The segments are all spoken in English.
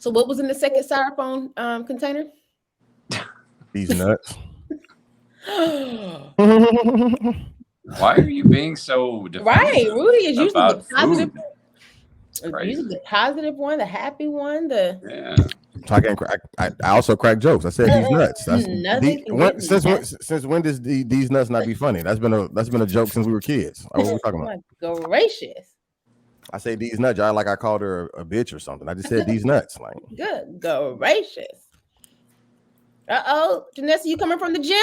So what was in the second styrofoam container? These nuts. Why are you being so defensive? Right, Rudy is usually the positive. Usually the positive one, the happy one. Yeah. So I also crack jokes. I said these nuts. That's since when does these nuts not be funny? That's been a joke since we were kids. What are we talking about? My gracious. I say these nuts, y'all like I called her a bitch or something. I just said these nuts. Like good gracious. Janessa, you coming from the gym?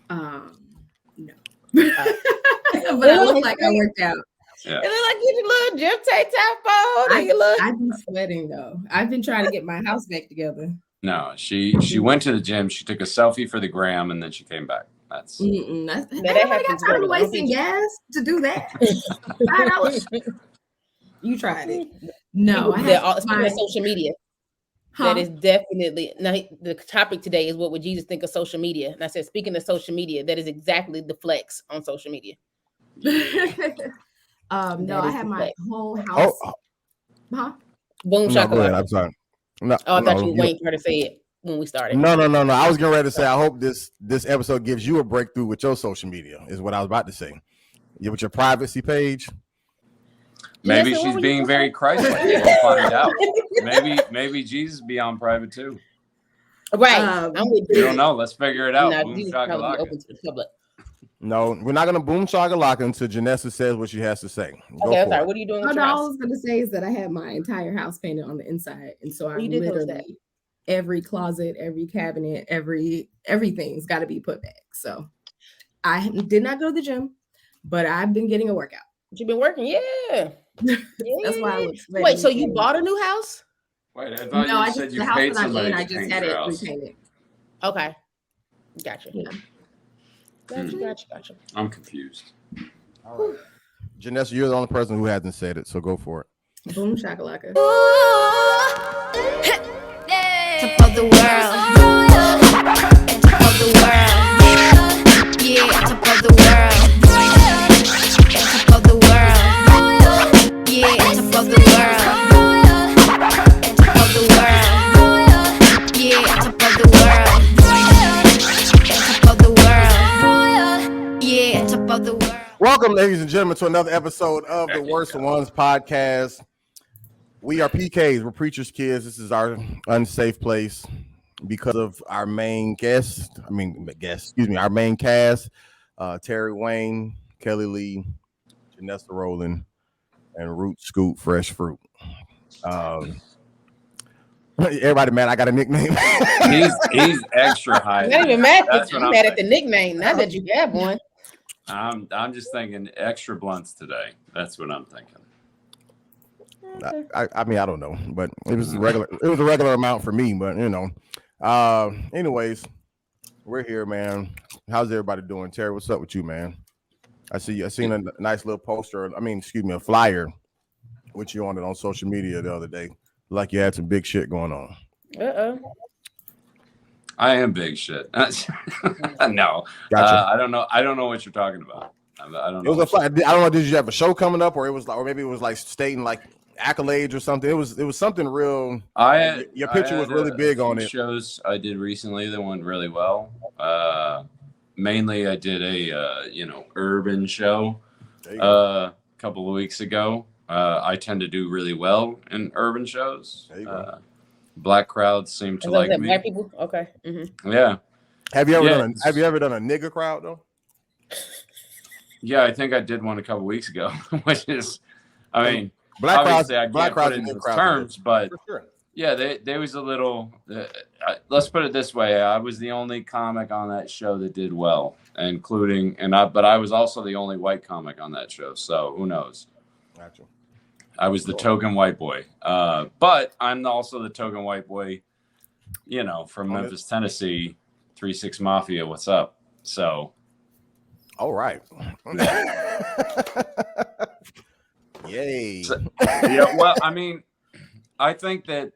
No. But I look like I worked out. Yeah. It look like you did a little gym tape I've been sweating though. I've been trying to get my house back together. No, she went to the gym. She took a selfie for the gram, and then she came back. That's that happens. I'm wasting gas to do that. $5. You tried it. No, speaking of social media. That is definitely now. The topic today is what would Jesus think of social media? And I said, speaking of social media, that is exactly the flex on social media. No, I had my whole house. Boom shakalaka. I'm sorry. No, I thought you were waiting for her to say it when we started. No. I was getting ready to say, I hope this episode gives you a breakthrough with your social media, is what I was about to say. With your privacy page. Maybe she's being very Christ-like. We'll find out. Maybe Jesus be on private too. Right. We don't know. Let's figure it out. No, boom shakalaka. Open to the public. No, we're not going to boom shakalaka until Janessa says what she has to say. Okay, sorry. What are you doing? All I was going to say is that I had my entire house painted on the inside, and so I literally every closet, every cabinet, everything's got to be put back. So I did not go to the gym, but I've been getting a workout. You've been working, yeah. That's why I look. Wait, so you bought a new house? Wait, I thought you said you paid somebody. I just had it repainted. Okay, gotcha. Yeah. Gotcha. I'm confused. All right. Janessa, you're the only person who hasn't said it, so go for it. Boom shakalaka. Top of the world. Top of the world. Yeah, top of the world. Top of the world. Yeah, top of the world. Top of the world. Yeah, top of the world. Top of the world. Yeah, top of the world. Welcome, ladies and gentlemen, to another episode of the Worst Ones podcast. We are PKs. We're preachers' kids. This is our unsafe place because of our main our main cast, Terry Wayne, Kellie Lee, Janessa Rowland, and Root Scoot Fresh Fruit. Everybody mad I got a nickname. he's extra high. Not even mad. I'm mad at the nickname. Not that you have one. I'm just thinking extra blunts today. That's what I'm thinking. I mean, I don't know, but it was a regular amount for me, but anyways, we're here, man. How's everybody doing? Terry, what's up with you, man? I seen a nice little poster, a flyer with you on it on social media the other day. Like you had some big shit going on. I am big shit. No, gotcha. I don't know what you're talking about. I don't know. It was a flyer. I don't know. Did you have a show coming up, or maybe it was like stating like accolades or something? It was something real. Your picture was really big on it. Shows I did recently that went really well. Mainly I did a urban show a couple of weeks ago. I tend to do really well in urban shows. There you go. Black crowds seem to like me. Black people, okay. Mm-hmm. Yeah. Have you ever done a nigga crowd though? Yeah, I think I did one a couple weeks ago, which is, black crowds. I can't put it in those terms, but sure. Yeah, there was a little. Let's put it this way: I was the only comic on that show that did well, but I was also the only white comic on that show. So who knows? Gotcha. I was the token white boy, but I'm also the token white boy, from Memphis, Tennessee, 3-6 Mafia. What's up? So, all right. Yay! So, yeah. Well, I think that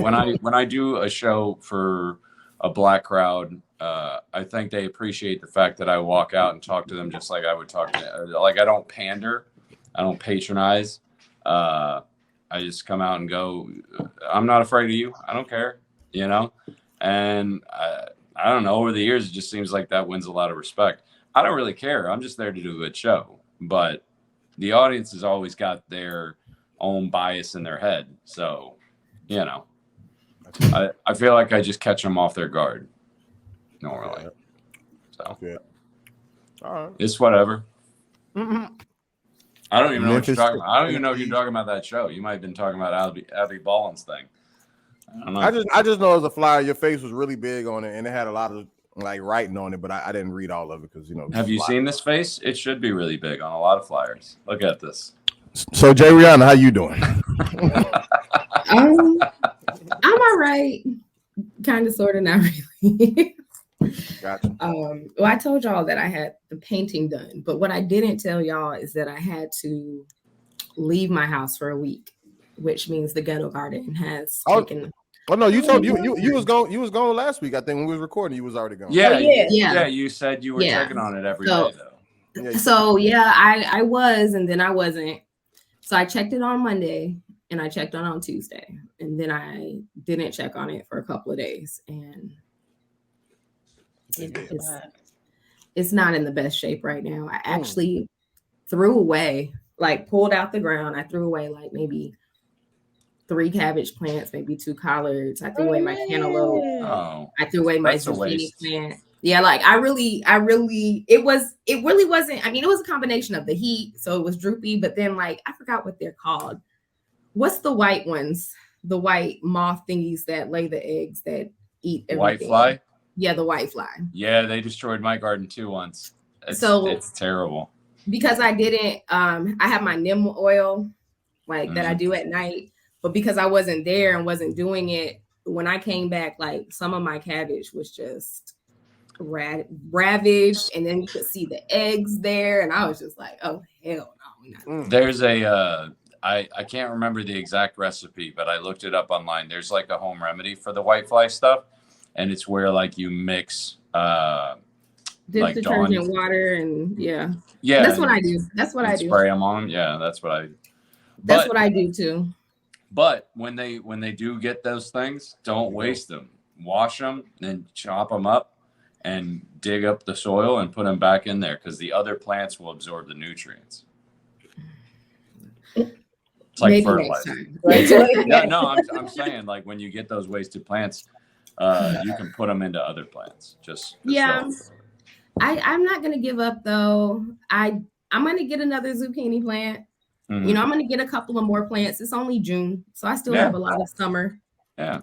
when I do a show for a black crowd, I think they appreciate the fact that I walk out and talk to them just like I would talk to. Like I don't pander. I don't patronize. I just come out and go, I'm not afraid of you. I don't care, you know? And I don't know, over the years, it just seems like that wins a lot of respect. I don't really care. I'm just there to do a good show. But the audience has always got their own bias in their head. So, you know, I feel like I just catch them off their guard normally. So, all right. It's whatever. Mm-hmm. I don't even know what you're talking about. I don't even know if you're talking about that show. You might have been talking about Abby Ballin's thing. I don't know. I just know as a flyer, your face was really big on it, and it had a lot of like writing on it, but I didn't read all of it because, you know. Have you seen this face? It should be really big on a lot of flyers. Look at this. So, Jay Rihanna, how you doing? I'm all right. Kind of, sort of, not really. Gotcha. Well, I told y'all that I had the painting done, but what I didn't tell y'all is that I had to leave my house for a week, which means the ghetto garden has taken. Oh no, you told you was going last week. I think when we was recording, you was already gone. Yeah. You said you were checking on it every day though. So yeah, I was, and then I wasn't. So I checked it on Monday, and I checked on Tuesday, and then I didn't check on it for a couple of days, and it's not in the best shape right now. I actually threw away, like pulled out the ground. I threw away like maybe 3 cabbage plants, maybe 2 collards. I threw away my cantaloupe. I threw away my zucchini plant. Yeah, like it really wasn't. I mean, it was a combination of the heat, so it was droopy, but then like I forgot what they're called. What's the white ones? The white moth thingies that lay the eggs that eat everything. White fly? Yeah, the white fly. Yeah, they destroyed my garden too once. It's terrible. Because I didn't I have my neem oil that I do at night, but because I wasn't there and wasn't doing it, when I came back, like some of my cabbage was just ravaged, and then you could see the eggs there, and I was just like, oh hell no. There's a I can't remember the exact recipe, but I looked it up online. There's like a home remedy for the whitefly stuff, and it's where like you mix like detergent water and yeah, that's what I do. That's what I do. Spray them on them. Yeah, that's what I. That's what I do too. But when they do get those things, don't waste them. Wash them, then chop them up, and dig up the soil and put them back in there because the other plants will absorb the nutrients. It's like maybe fertilizer. Right? Yeah, no, I'm saying like when you get those wasted plants, you can put them into other plants. Just yeah. I'm not gonna give up though. I'm gonna get another zucchini plant. Mm-hmm. You know, I'm gonna get a couple of more plants. It's only June, so I still have a lot of summer. Yeah.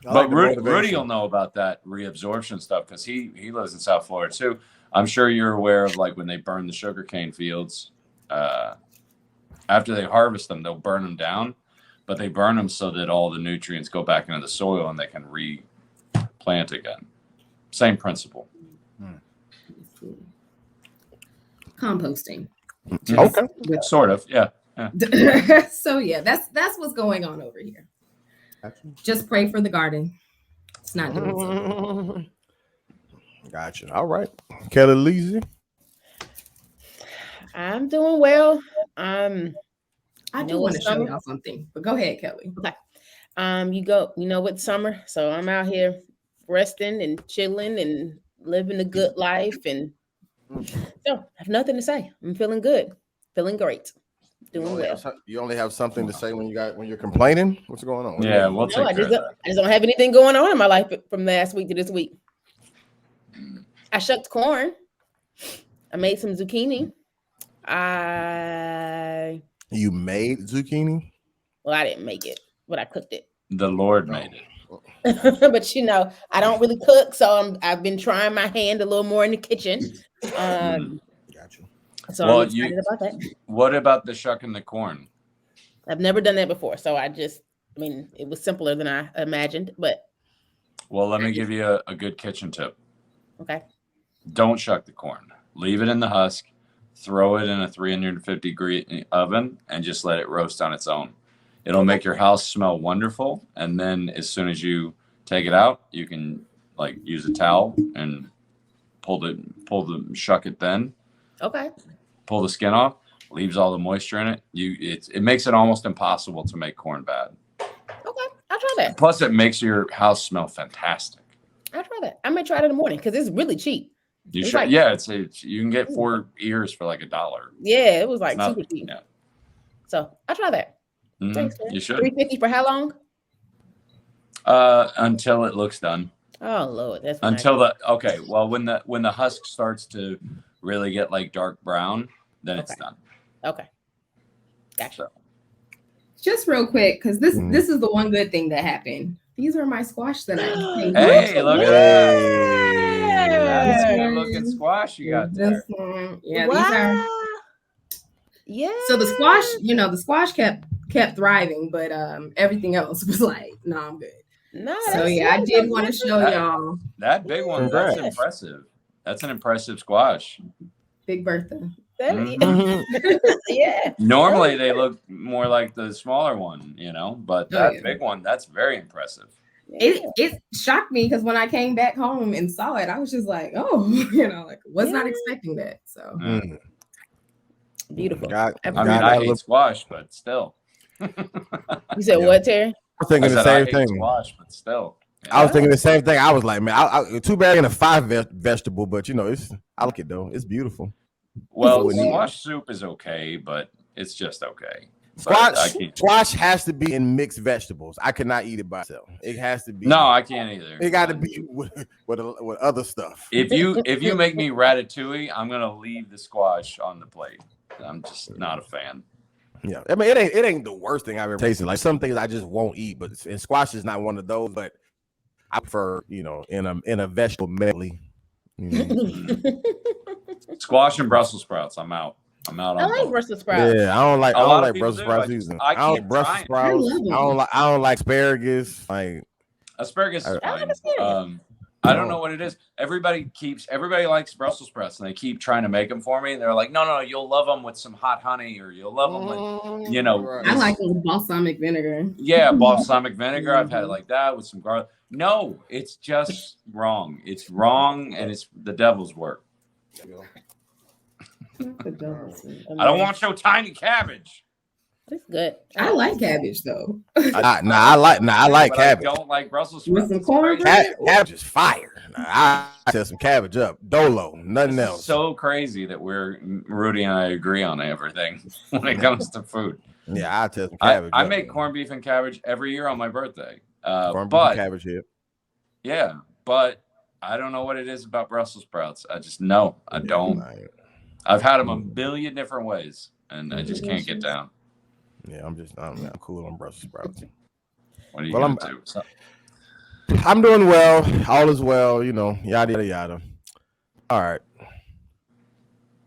But Rudy will know about that reabsorption stuff because he lives in South Florida too. I'm sure you're aware of like when they burn the sugarcane fields. After they harvest them, they'll burn them down, but they burn them so that all the nutrients go back into the soil and they can replant again. Same principle. Composting. Okay. Sort of, yeah. So yeah, that's what's going on over here. Just pray for the garden. It's not doing something. Gotcha. All right. Kellie Leezy. I'm doing well. I do want to show y'all something, but go ahead, Kellie. Okay. You know what, summer. So I'm out here resting and chilling and living a good life, and so I have nothing to say. I'm feeling good, feeling great, doing well. You only have something to say when you're complaining. What's going on? Yeah, we'll take I just don't have anything going on in my life from last week to this week. I shucked corn. I made some zucchini. You made zucchini? Well, I didn't make it, but I cooked it. The Lord made it. But you know, I don't really cook, so I've been trying my hand a little more in the kitchen. Gotcha. So I'm excited about that. What about the shucking the corn? I've never done that before, so it was simpler than I imagined, but. Well, let me give you a good kitchen tip. Okay. Don't shuck the corn. Leave it in the husk. Throw it in a 350-degree oven and just let it roast on its own. It'll make your house smell wonderful. And then as soon as you take it out, you can like use a towel and shuck it then. Okay. Pull the skin off. leaves all the moisture in it. It makes it almost impossible to make corn bad. Okay, I'll try that. Plus, it makes your house smell fantastic. I'll try that. I may try it in the morning because it's really cheap. You should. Yeah, it's you can get 4 ears for like $1. Yeah, it was like super cheap. Yeah. So I'll try that. Mm-hmm. Thanks, man. You should. $3.50 for how long? Until it looks done. Oh Lord, that's until when the husk starts to really get like dark brown, then it's done. Okay, gotcha. Just real quick, because this is the one good thing that happened. These are my squash that I made. Hey, look at that! That's a good looking squash you got there. This one, yeah, wow. these are. Yeah. So the squash, the squash kept thriving, but everything else was like, no, I'm good. No, so yeah, I did want to show y'all that big one. That's impressive. That's an impressive squash. Big Bertha. Yeah. Normally they look more like the smaller one, but that big one, that's very impressive. It shocked me because when I came back home and saw it, I was just like, oh, was not expecting that. So beautiful. I hate squash, but still. You said what, Terry? I was thinking the same thing. Squash, but still. I was thinking the same thing. I was like, man, too bad in a 5 vegetable, but I like it though. It's beautiful. Well, squash soup is okay, but it's just okay. Squash has to be in mixed vegetables. I cannot eat it by itself. It has to be. No, I can't either. It got to be with other stuff. If you make me ratatouille, I'm gonna leave the squash on the plate. I'm just not a fan. Yeah, I mean it ain't the worst thing I've ever tasted. Like some things I just won't eat, and squash is not one of those. But I prefer, in a vegetable medley. Squash and Brussels sprouts. I'm out. I like Brussels sprouts. Yeah, I don't like Brussels sprouts either. I don't like Brussels sprouts. I don't like asparagus. Like asparagus is fine. I don't know what it is. Everybody likes Brussels sprouts, and they keep trying to make them for me. And they're like, no, you'll love them with some hot honey, or you'll love them with, I like them with balsamic vinegar. Yeah, balsamic vinegar. I've had it like that with some garlic. No, it's just wrong. It's wrong, and it's the devil's work. I don't want your tiny cabbage. It's good. I like cabbage though. I like cabbage. I don't like Brussels sprouts. With some corn. Cabbage is fire. I set some cabbage up. Dolo, nothing else. It's so crazy that Rudy and I agree on everything when it comes to food. Yeah, I test some cabbage. I make corned beef and cabbage every year on my birthday. Corned beef and cabbage here. Yeah, but I don't know what it is about Brussels sprouts. I just know I don't. I've had them a billion different ways, and I just can't get down. Yeah, I'm cool on Brussels sprouts. What are you going to do? I'm doing well. All is well, yada, yada, yada. All right.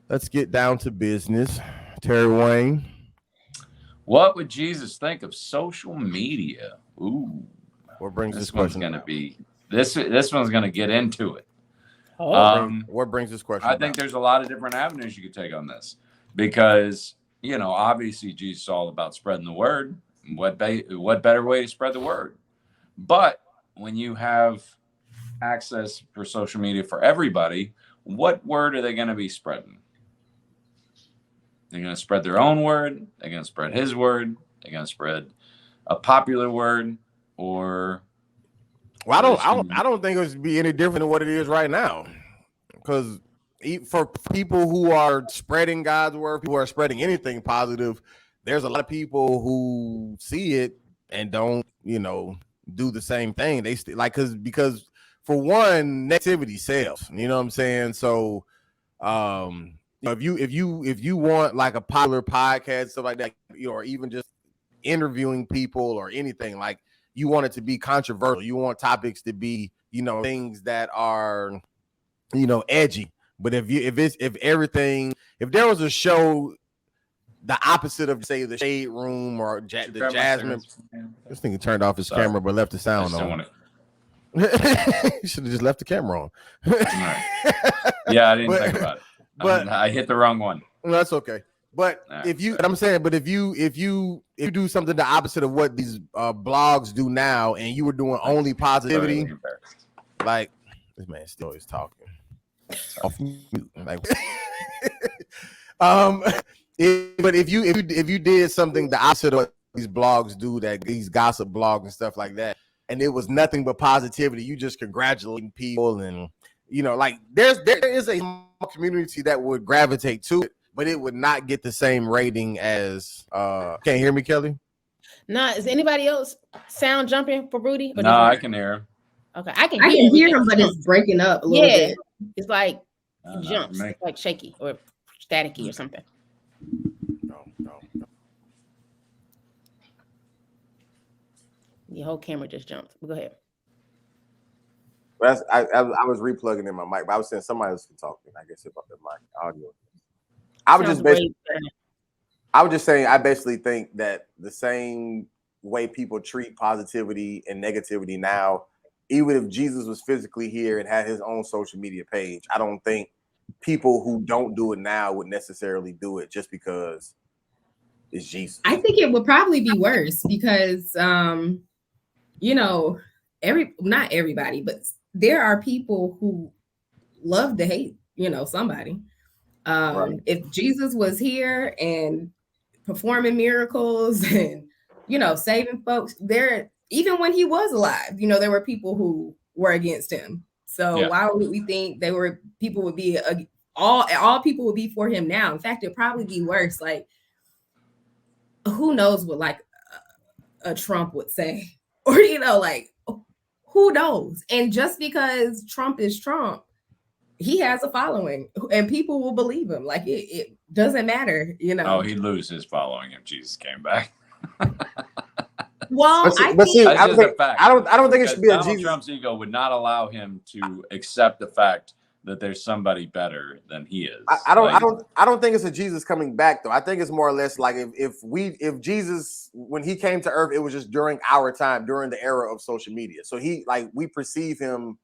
Let's get down to business. Terry Wayne. What would Jesus think of social media? Ooh. What brings this question? This one's going to get into it. What brings this question? I think there's a lot of different avenues you could take on this because, obviously Jesus is all about spreading the word. What better way to spread the word? But when you have access for social media for everybody, what word are they going to be spreading? They're going to spread their own word. They're going to spread his word. They're going to spread a popular word, or I don't think it would be any different than what it is right now, because for people who are spreading God's word, people who are spreading anything positive, there's a lot of people who see it and don't, do the same thing. They because for one, negativity sells. You know what I'm saying? So, if you want like a popular podcast, stuff like that, or even just interviewing people or anything, like you want it to be controversial. You want topics to be, things that are, edgy. But if there was a show the opposite of, say, the Shade Room or the Jasmine, this thing turned off his camera but left the sound on. You should have just left the camera on. Right. Yeah, I didn't think about it. But I hit the wrong one. That's okay. But if you do something the opposite of what these blogs do now, and you were doing only positivity, like this man still is talking off mute, like But if you did something the opposite of what these blogs do, that these gossip blogs and stuff like that, and it was nothing but positivity, you just congratulating people, and like there is a community that would gravitate to it, but it would not get the same rating as can't hear me, Kelly? No, is anybody else sound jumping for Rudy? No, I can hear him. Okay, I can hear him, but it's breaking up a little bit. It's like jumps, it's like shaky or staticky or something. No. Your whole camera just jumped. Go ahead. I was replugging in my mic, but I was saying somebody else can talk. I guess about the mic audio. I was just saying I basically think that the same way people treat positivity and negativity now, even if Jesus was physically here and had his own social media page, I don't think people who don't do it now would necessarily do it just because it's Jesus. I think it would probably be worse because not everybody, but there are people who love to hate, somebody. Right. If Jesus was here and performing miracles and, saving folks there, even when he was alive, there were people who were against him. So why would we think people would be all people would be for him now? In fact, it'd probably be worse. Like, who knows what like a Trump would say, or who knows? And just because Trump is Trump, he has a following and people will believe him. Like it doesn't matter, Oh, he'd lose his following if Jesus came back. Well, I don't think it should be Donald Trump's ego would not allow him to accept the fact that there's somebody better than he is. I don't think it's a Jesus coming back though. I think it's more or less like if Jesus, when he came to earth, it was just during our time, during the era of social media. So we perceive him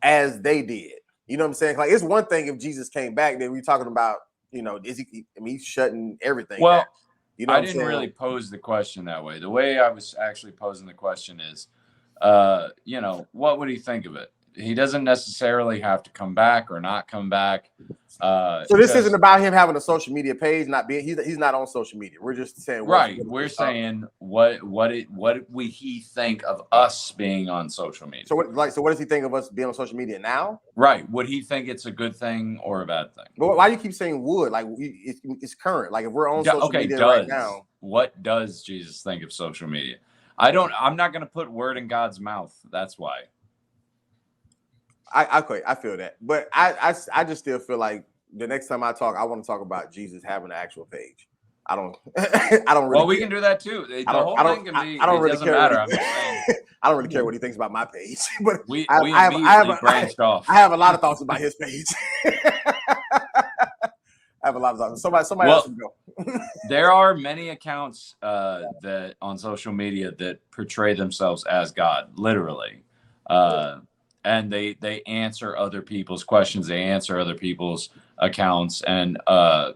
as they did. You know what I'm saying? Like it's one thing if Jesus came back, then we're talking about, is he? I mean, he's shutting everything down. I didn't really pose the question that way. The way I was actually posing the question is, what would he think of it? He doesn't necessarily have to come back or not come back. So this isn't about him having a social media page, he's not on social media. We're just saying we're saying what would he think of us being on social media? So what does he think of us being on social media now? Right. Would he think it's a good thing or a bad thing? But why do you keep saying would? Like it's current. Like if we're on social media right now. What does Jesus think of social media? I'm not going to put word in God's mouth. That's why. I feel that, but I just still feel like the next time I talk, I want to talk about Jesus having an actual page. I don't really. Well, we can do that too. The whole thing can be. I don't really care. I don't really care what he thinks about my page, but I have a lot of thoughts about his page. I have a lot of thoughts. Somebody else can go. There are many accounts that on social media that portray themselves as God, literally. And they answer other people's questions. They answer other people's accounts and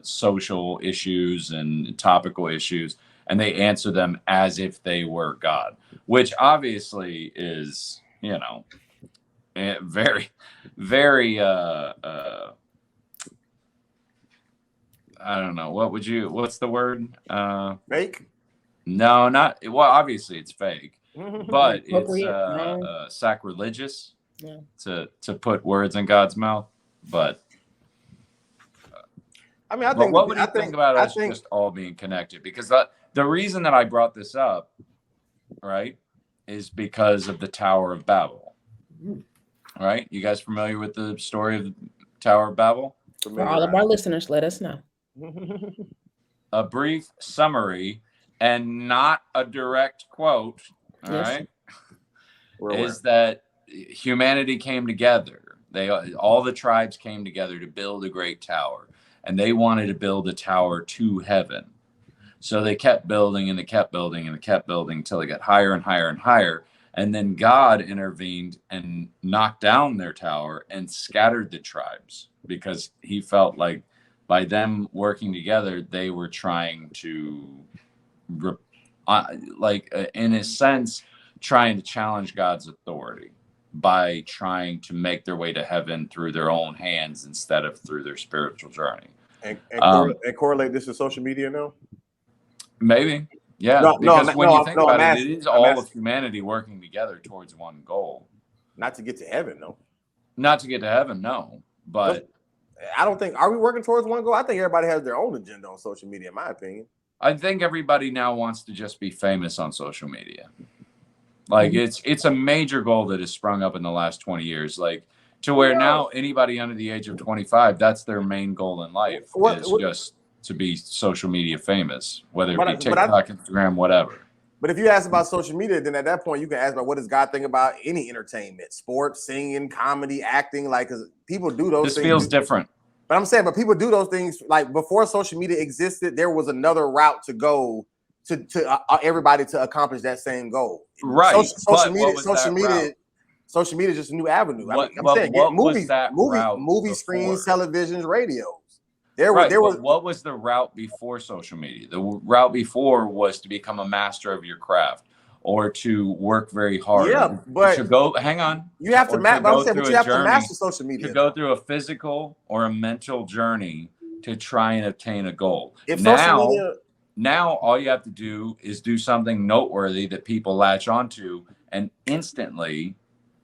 social issues and topical issues, and they answer them as if they were God, which obviously is, very, very. I don't know. What's the word? Fake? No, not. Well, obviously it's fake, but it's sacrilegious. Yeah. To put words in God's mouth, but I mean, I think. What would you think about us just all being connected? Because the reason that I brought this up, right, is because of the Tower of Babel. All right, you guys familiar with the story of the Tower of Babel? For all of our listeners, let us know. A brief summary and not a direct quote. All right, is that humanity came together. All the tribes came together to build a great tower, and they wanted to build a tower to heaven. So they kept building and they kept building and they kept building until they got higher and higher and higher. And then God intervened and knocked down their tower and scattered the tribes because he felt like by them working together, they were trying to, in a sense, trying to challenge God's authority by trying to make their way to heaven through their own hands instead of through their spiritual journey. And correlate this to social media now? Maybe. Yeah. Because when you think about it, it is all of humanity working together towards one goal. Not to get to heaven, no. Not to get to heaven, no. But I don't think, are we working towards one goal? I think everybody has their own agenda on social media, in my opinion. I think everybody now wants to just be famous on social media. Like it's a major goal that has sprung up in the last 20 years. Like to where now anybody under the age of 25, that's their main goal in life is just to be social media famous, whether it be TikTok, Instagram, whatever. But if you ask about social media, then at that point you can ask about what does God think about any entertainment, sports, singing, comedy, acting. Like, because people do those things. This feels different. But I'm saying, but people do those things. Like before social media existed, there was another route to go to everybody to accomplish that same goal. Right. Social media is just a new avenue. Movie screens, televisions, radios. What was the route before social media? The route before was to become a master of your craft or to work very hard. Yeah, but to go, hang on. You have to master social media. To go through a physical or a mental journey to try and obtain a goal. Now all you have to do is do something noteworthy that people latch onto, and instantly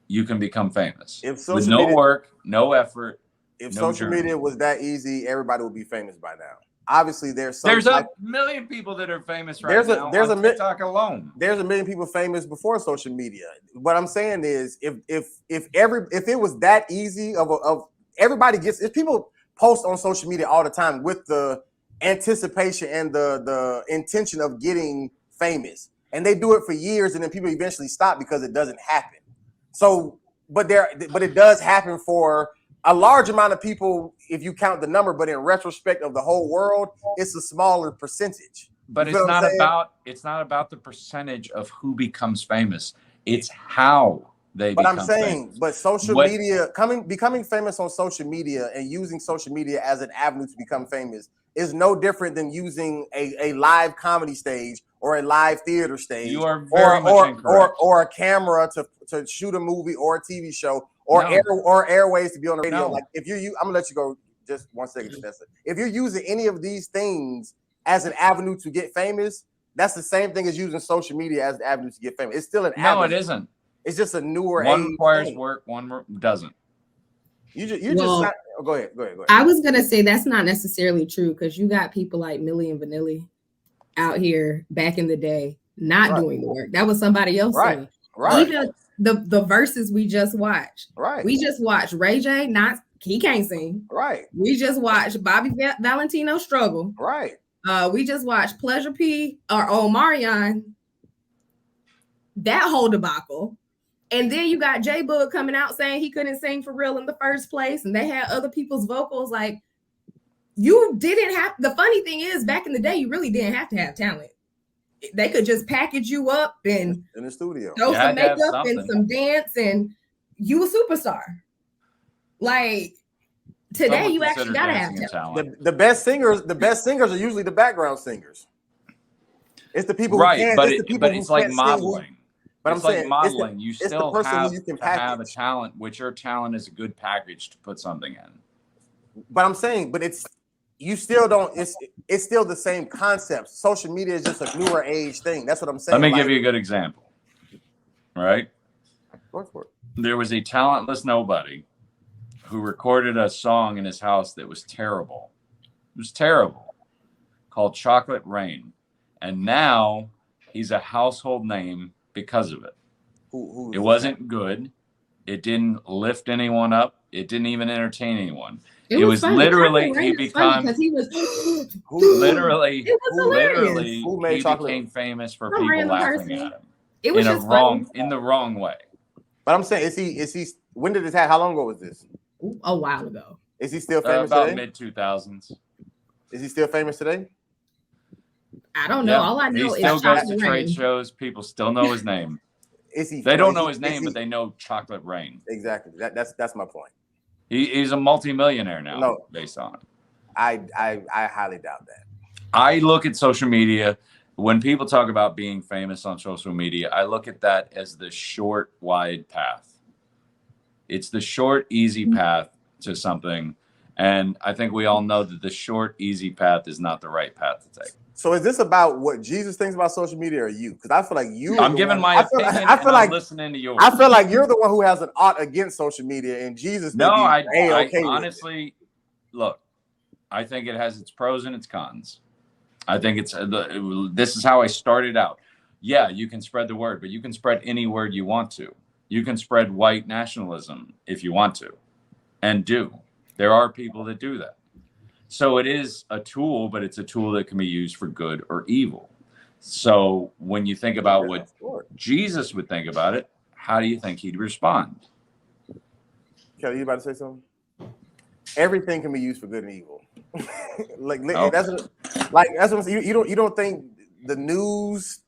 you can become famous. With no work, no effort. If social media was that easy, everybody would be famous by now. Obviously, there's a million people that are famous right now on TikTok alone. There's a million people famous before social media. What I'm saying is, if it was that easy if people post on social media all the time with the anticipation and the intention of getting famous, and they do it for years, and then people eventually stop because it doesn't happen. So, but it does happen for a large amount of people if you count the number, but in retrospect of the whole world, it's a smaller percentage. But it's not about the percentage of who becomes famous. It's how they become famous. But social media, becoming famous on social media and using social media as an avenue to become famous is no different than using a live comedy stage or a live theater stage. You are very much incorrect. Or a camera to shoot a movie or a TV show. Or airways to be on the radio. Like if I'm gonna let you go just 1 second, Janessa. If you're using any of these things as an avenue to get famous, that's the same thing as using social media as an avenue to get famous. It's still an avenue. No, it isn't. It's just a newer. One requires work, one doesn't. Go ahead. I was gonna say that's not necessarily true because you got people like Millie and Vanilli out here back in the day not doing the work. That was somebody else. Right. Even the verses we just watched. Right. We just watched Ray J. He can't sing. Right. We just watched Bobby Valentino struggle. Right. We just watched Pleasure P or Omarion. That whole debacle. And then you got J Bug coming out saying he couldn't sing for real in the first place, and they had other people's vocals. Like, you didn't have. The funny thing is, back in the day, you really didn't have to have talent. They could just package you up and in the studio, throw some makeup and some dance, and you a superstar. Like today, you actually gotta have talent. The best singers are usually the background singers. It's the people who can't. But it's like modeling. But it's like modeling. You still have to have a talent, which your talent is a good package to put something in. But I'm saying, you still don't. It's still the same concept. Social media is just a newer age thing. That's what I'm saying. Let me give you a good example. Right? Go for it. There was a talentless nobody who recorded a song in his house that was terrible. It was terrible. Called Chocolate Rain. And now he's a household name because of it. It wasn't good. It didn't lift anyone up. It didn't even entertain anyone. It was literally he became famous for people laughing at him. It was in the wrong way. But I'm saying, is he? When did this happen? How long ago was this? A while ago. Is he still famous about today? mid-2000s. Is he still famous today? I don't know. All I know is he still goes to trade shows. People still know his name. They don't know his name, but they know Chocolate Rain. Exactly. That's my point. He's a multimillionaire now, based on it. I highly doubt that. I look at social media. When people talk about being famous on social media, I look at that as the short, wide path. It's the short, easy path to something. And I think we all know that the short, easy path is not the right path to take. So is this about what Jesus thinks about social media or you? Because I feel like you. I'm giving my opinion. I feel like I'm listening to yours. I feel like you're the one who has an ought against social media, and Jesus. No, I honestly look. I think it has its pros and its cons. I think this is how I started out. Yeah, you can spread the word, but you can spread any word you want to. You can spread white nationalism if you want to, and do. There are people that do that. So it is a tool, but it's a tool that can be used for good or evil. So when you think about what Jesus would think about it, how do you think he'd respond? Kellie, you about to say something? Everything can be used for good and evil. That's what you don't think the news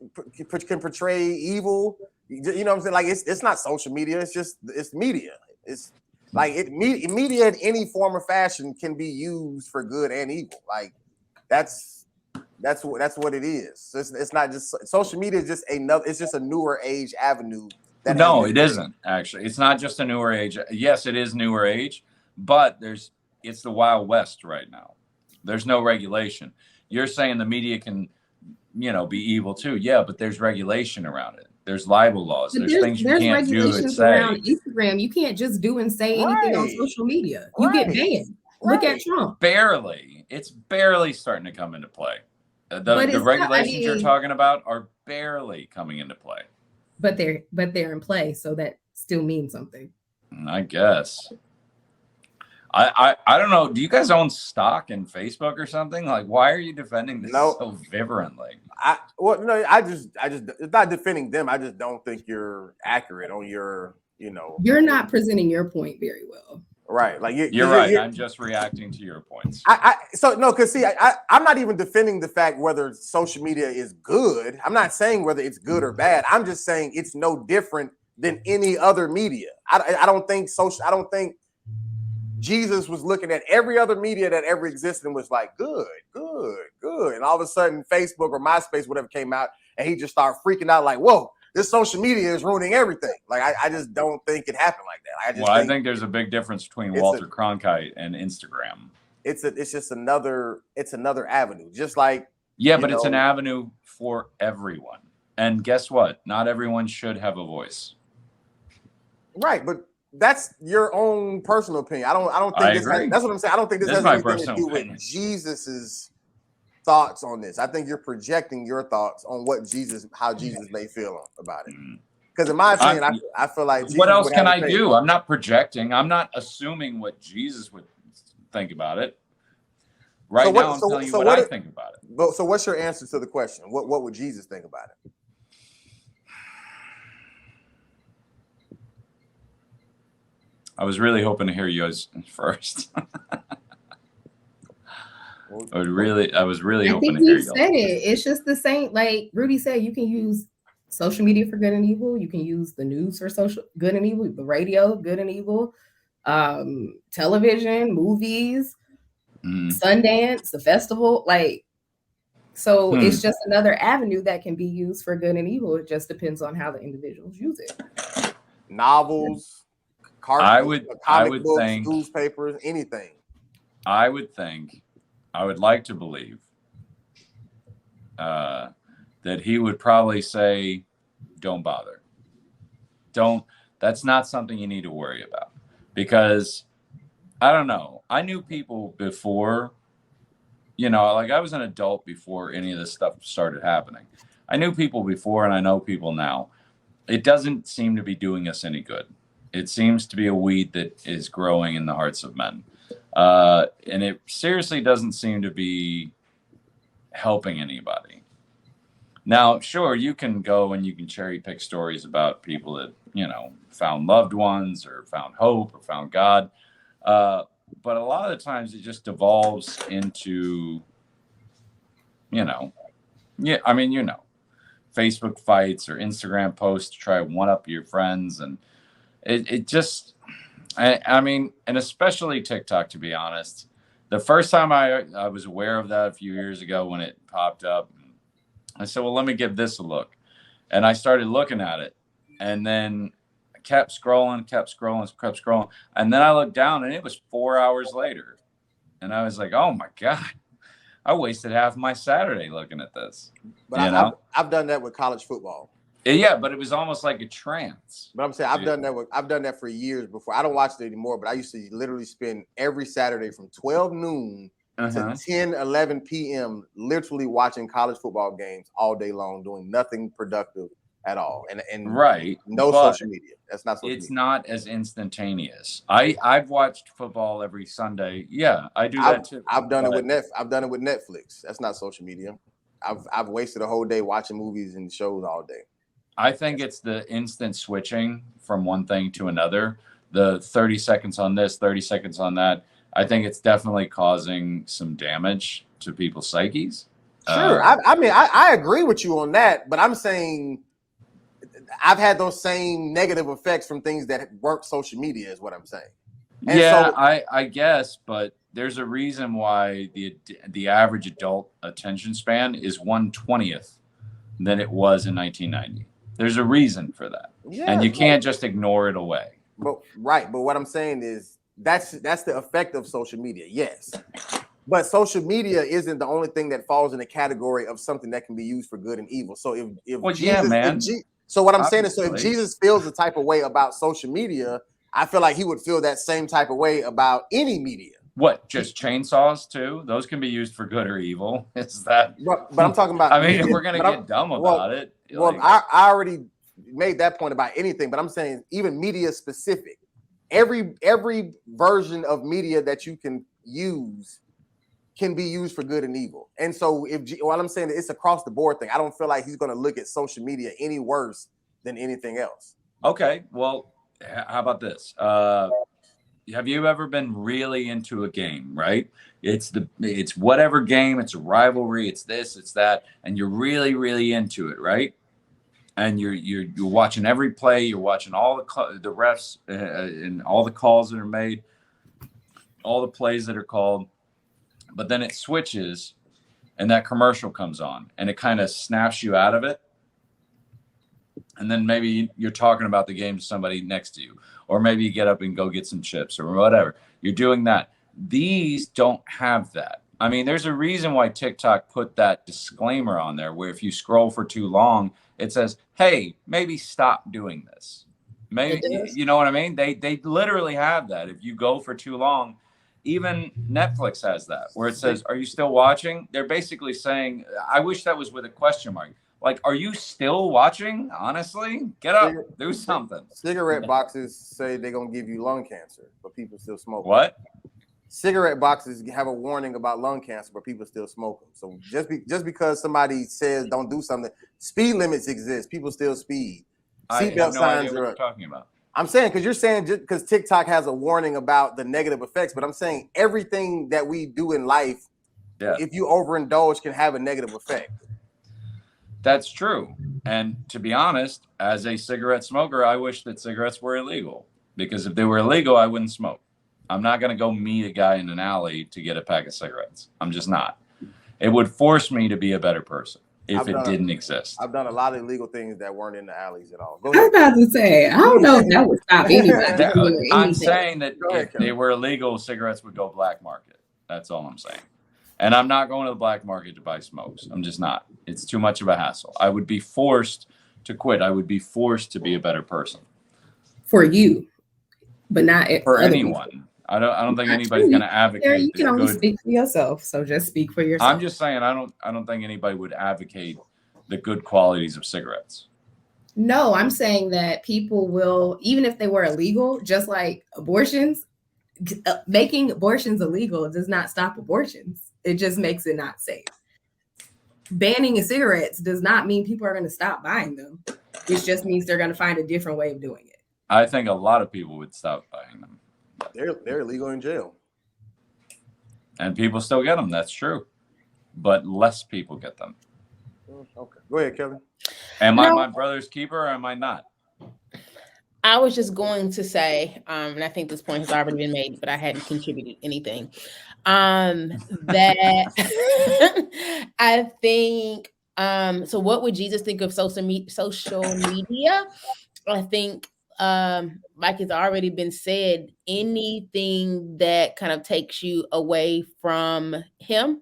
can portray evil. You know what I'm saying? Like it's not social media. It's media. It's like media in any form or fashion can be used for good and evil. Like that's what it is. It's not just social media. Is just another. It's just a newer age avenue. No, it isn't actually. It's not just a newer age. Yes, it is newer age, but it's the Wild West right now. There's no regulation. You're saying the media can, be evil too. Yeah, but there's regulation around it. There's libel laws. There's things you can't do and say. Around Instagram, you can't just do and say anything on social media. You get banned. Look at Trump. Barely. It's barely starting to come into play. The regulations you're talking about are barely coming into play. But they're in play, so that still means something. I guess. I don't know. Do you guys own stock in Facebook or something? Like, why are you defending this so vibrantly? It's not defending them. I just don't think you're accurate on your, You're not presenting your point very well. Right. Like you're right. I'm just reacting to your points. I'm not even defending the fact whether social media is good. I'm not saying whether it's good or bad. I'm just saying it's no different than any other media. I don't think Jesus was looking at every other media that ever existed and was like, good. And all of a sudden, Facebook or MySpace, whatever came out, and he just started freaking out like, whoa, this social media is ruining everything. Like, I just don't think it happened like that. I think there's a big difference between Walter Cronkite and Instagram. It's just another avenue. Just like, but it's an avenue for everyone. And guess what? Not everyone should have a voice. Right, but that's your own personal opinion. I don't think that's what I'm saying. I don't think this has anything to do with Jesus's thoughts on this. I think you're projecting your thoughts on how Jesus may feel about it. Because in my opinion, I feel like Jesus what else can I do? I'm not projecting. I'm not assuming what Jesus would think about it. Now I'm telling you what I think about it. So what's your answer to the question? What would Jesus think about it? I was really hoping to hear yours first. I was really hoping to hear you. Said it. It's just the same. Like Rudy said, you can use social media for good and evil. You can use the news for social good and evil, the radio, good and evil, television, movies, Sundance, the festival. It's just another avenue that can be used for good and evil. It just depends on how the individuals use it. Novels. Comic books, think newspapers, anything. I would like to believe that he would probably say, don't bother. That's not something you need to worry about. Because I don't know. I knew people before, I was an adult before any of this stuff started happening. I knew people before and I know people now. It doesn't seem to be doing us any good. It seems to be a weed that is growing in the hearts of men. And it seriously doesn't seem to be helping anybody. Now, sure, you can go and you can cherry pick stories about people that, found loved ones or found hope or found God. But a lot of the times it just devolves into, Facebook fights or Instagram posts to try to one up your friends. And it just, and especially TikTok, to be honest. The first time I was aware of that a few years ago when it popped up, I said, well, let me give this a look. And I started looking at it and then kept scrolling. And then I looked down and it was 4 hours later. And I was like, oh my God, I wasted half my Saturday looking at this. But I've done that with college football. Yeah, but it was almost like a trance. But I'm saying I've done that for years before. I don't watch it anymore, but I used to literally spend every Saturday from 12 noon to 10, 11 p.m. literally watching college football games all day long, doing nothing productive at all. And right. No social media. That's not social media. It's not as instantaneous. I've watched football every Sunday. Yeah, I do that too. I've done it with Netflix. That's not social media. I've wasted a whole day watching movies and shows all day. I think it's the instant switching from one thing to another. The 30 seconds on this, 30 seconds on that. I think it's definitely causing some damage to people's psyches. Sure. I agree with you on that, but I'm saying I've had those same negative effects from things that weren't social media is what I'm saying. And yeah, so, I guess, but there's a reason why the average adult attention span is 1/20th than it was in 1990. There's a reason for that. Yeah, and you can't just ignore it away. But what I'm saying is that's the effect of social media. Yes. But social media isn't the only thing that falls in the category of something that can be used for good and evil. So so what I'm saying is, so if Jesus feels the type of way about social media, I feel like he would feel that same type of way about any media. What, just chainsaws too? Those can be used for good or evil. Is that? But I'm talking about. I mean, if we're gonna get dumb about it. Well, I already made that point about anything, but I'm saying even media specific. Every version of media that you can use can be used for good and evil. And so what I'm saying is it's across the board thing. I don't feel like he's going to look at social media any worse than anything else. Okay. Well, how about this? Have you ever been really into a game, right? It's whatever game, it's a rivalry, it's this, it's that, and you're really, really into it, right? And you're watching every play, you're watching all the refs and all the calls that are made, all the plays that are called. But then it switches and that commercial comes on and it kind of snaps you out of it. And then maybe you're talking about the game to somebody next to you, or maybe you get up and go get some chips or whatever. You're doing that. These don't have that. I mean, there's a reason why TikTok put that disclaimer on there where if you scroll for too long, it says, hey, maybe stop doing this. Maybe, you know what I mean? They literally have that. If you go for too long, even Netflix has that where it says, are you still watching? They're basically saying, I wish that was with a question mark. Like, are you still watching? Honestly, get up, do something. Cigarette boxes say they're going to give you lung cancer, but people still smoke. What? Cigarette boxes have a warning about lung cancer, but people still smoke them. So just because somebody says don't do something, speed limits exist. People still speed. Seatbelt signs are. What you're talking about. I'm saying because you're saying just because TikTok has a warning about the negative effects, but I'm saying everything that we do in life, if you overindulge, can have a negative effect. That's true. And to be honest, as a cigarette smoker, I wish that cigarettes were illegal, because if they were illegal, I wouldn't smoke. I'm not going to go meet a guy in an alley to get a pack of cigarettes. I'm just not. It would force me to be a better person if it didn't exist. I've done a lot of illegal things that weren't in the alleys at all. I was about to say, I don't know if that would stop anybody. I'm saying that if they were illegal, cigarettes would go black market. That's all I'm saying. And I'm not going to the black market to buy smokes. I'm just not. It's too much of a hassle. I would be forced to quit. I would be forced to be a better person. For you, but not for anyone. People. I don't think anybody's going to advocate. You can only speak for yourself, so just speak for yourself. I'm just saying I don't think anybody would advocate the good qualities of cigarettes. No, I'm saying that people will, even if they were illegal, just like abortions, making abortions illegal does not stop abortions. It just makes it not safe. Banning cigarettes does not mean people are going to stop buying them. It just means they're going to find a different way of doing it. I think a lot of people would stop buying them. They're illegal in jail. And people still get them. That's true. But less people get them. Okay. Go ahead, Kellie. Am I my brother's keeper or am I not? I was just going to say, and I think this point has already been made, but I hadn't contributed anything. That I think, so what would Jesus think of social media? I think like it's already been said, anything that kind of takes you away from him,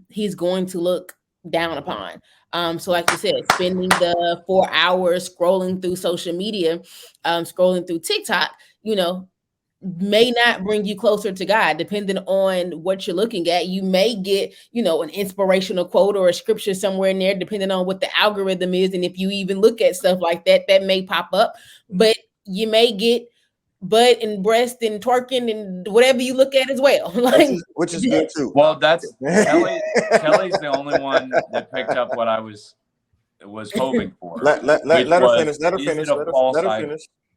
he's going to look down upon. So like you said, spending the 4 hours scrolling through social media, scrolling through TikTok, may not bring you closer to God, depending on what you're looking at. You may get, an inspirational quote or a scripture somewhere in there, depending on what the algorithm is. And if you even look at stuff like that, that may pop up, but you may get butt and breast and twerking and whatever you look at as well. which is good too. Well, that's Kellie's the only one that picked up what I was hoping for. Let her finish. Let her finish.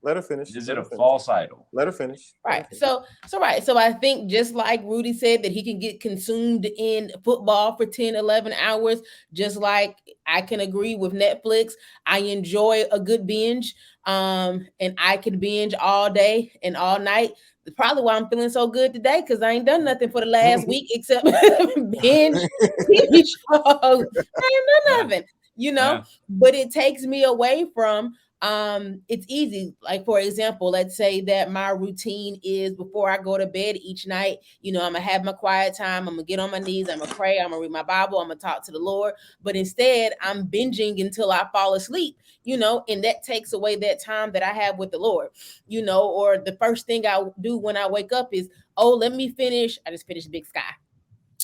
Let her finish. Is it a false idol? Let her finish. Right. So I think just like Rudy said that he can get consumed in football for 10, 11 hours, just like I can agree with Netflix. I enjoy a good binge. And I can binge all day and all night. That's probably why I'm feeling so good today, because I ain't done nothing for the last week except binge TV shows. I ain't done nothing, but it takes me away from it's easy. Like, for example, let's say that my routine is before I go to bed each night, I'm gonna have my quiet time, I'm gonna get on my knees, I'm gonna pray, I'm gonna read my Bible, I'm gonna talk to the Lord. But instead I'm binging until I fall asleep, and that takes away that time that I have with the Lord, or the first thing I do when I wake up is, let me finish. I just finished Big Sky.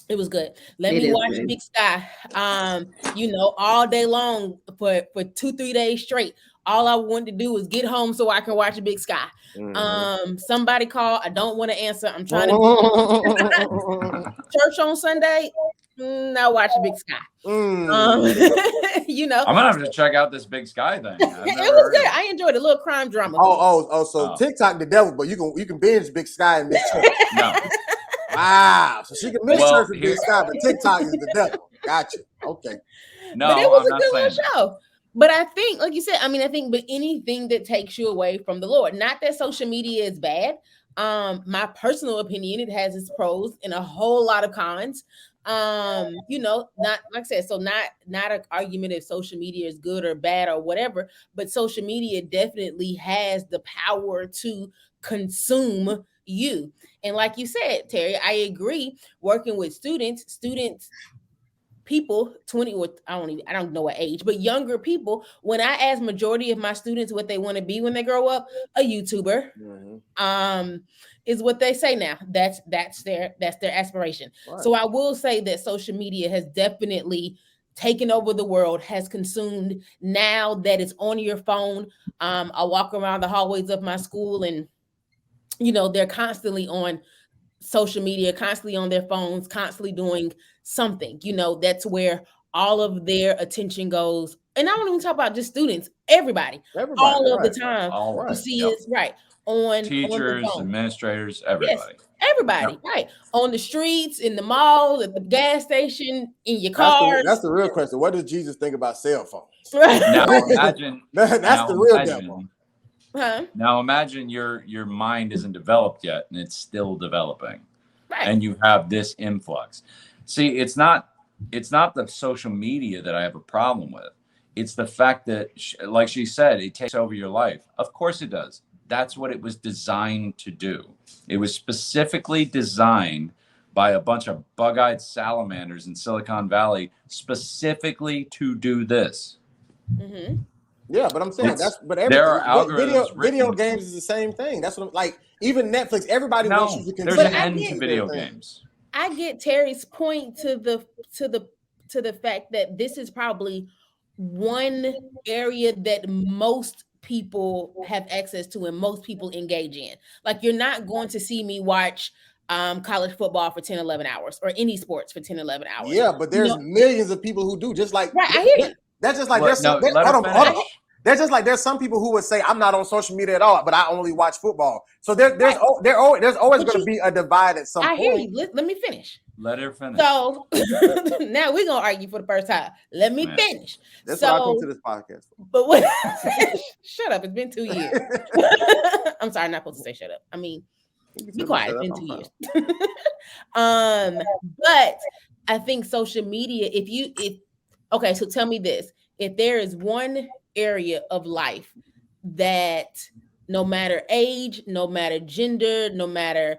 It was good. Let me watch Big Sky, all day long for 2-3 days straight. All I wanted to do was get home so I can watch a Big Sky. Somebody call. I don't want to answer. I'm trying to church on Sunday. Now watch a Big Sky. I'm gonna have to check out this Big Sky thing. It was good. I enjoyed a little crime drama. So TikTok the devil, but you can binge Big Sky and miss church. No. Wow. So she can miss church with Big Sky, but TikTok is the devil. Gotcha. Okay. No, but it was I'm a good little that. show. But I think, like you said, but anything that takes you away from the Lord, not that social media is bad. My personal opinion, it has its pros and a whole lot of cons. Not like I said, so not an argument if social media is good or bad or whatever, but social media definitely has the power to consume you. And like you said, Terry, I agree. Working with students, people 20 or I don't know what age, but younger people, when I ask majority of my students what they want to be when they grow up, a YouTuber is what they say now. That's their aspiration. Right. So I will say that social media has definitely taken over the world, has consumed. Now that it's on your phone, I walk around the hallways of my school and they're constantly on social media, constantly on their phones, constantly doing something. That's where all of their attention goes. And I don't even talk about just students, everybody all of the time. You see is on teachers, on administrators, everybody. Yes, everybody, right. On the streets, in the malls, at the gas station, in your car. That's the real question. What does Jesus think about cell phones? Now imagine that's the real devil. Huh? Now imagine your mind isn't developed yet and it's still developing. Right. And you have this influx. See, it's not the social media that I have a problem with. It's the fact that, like she said, it takes over your life. Of course it does. That's what it was designed to do. It was specifically designed by a bunch of bug-eyed salamanders in Silicon Valley specifically to do this. Mm-hmm. Yeah, but I'm saying video games is the same thing. That's what I'm like. Even Netflix, everybody wants you to consume. There's an end to video games. I get Terry's point to the fact that this is probably one area that most people have access to and most people engage in. Like, you're not going to see me watch college football for 10, 11 hours or any sports for 10, 11 hours. Yeah, but there's millions of people who do, just like I hear you. That's just like there's some people who would say I'm not on social media at all, but I only watch football. So there's always going to be a divide at some point. I hear you. Let me finish. Let her finish. So now we're gonna argue for the first time. Let me finish. That's what I come to this podcast for. But what? Shut up! It's been 2 years. I'm sorry, I'm not supposed to say shut up. I mean, be quiet. It's been 2 years. But I think social media. Okay, so tell me this: if there is one area of life that no matter age, no matter gender, no matter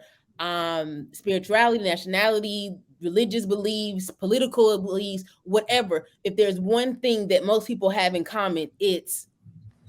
spirituality, nationality, religious beliefs, political beliefs, whatever, if there's one thing that most people have in common, it's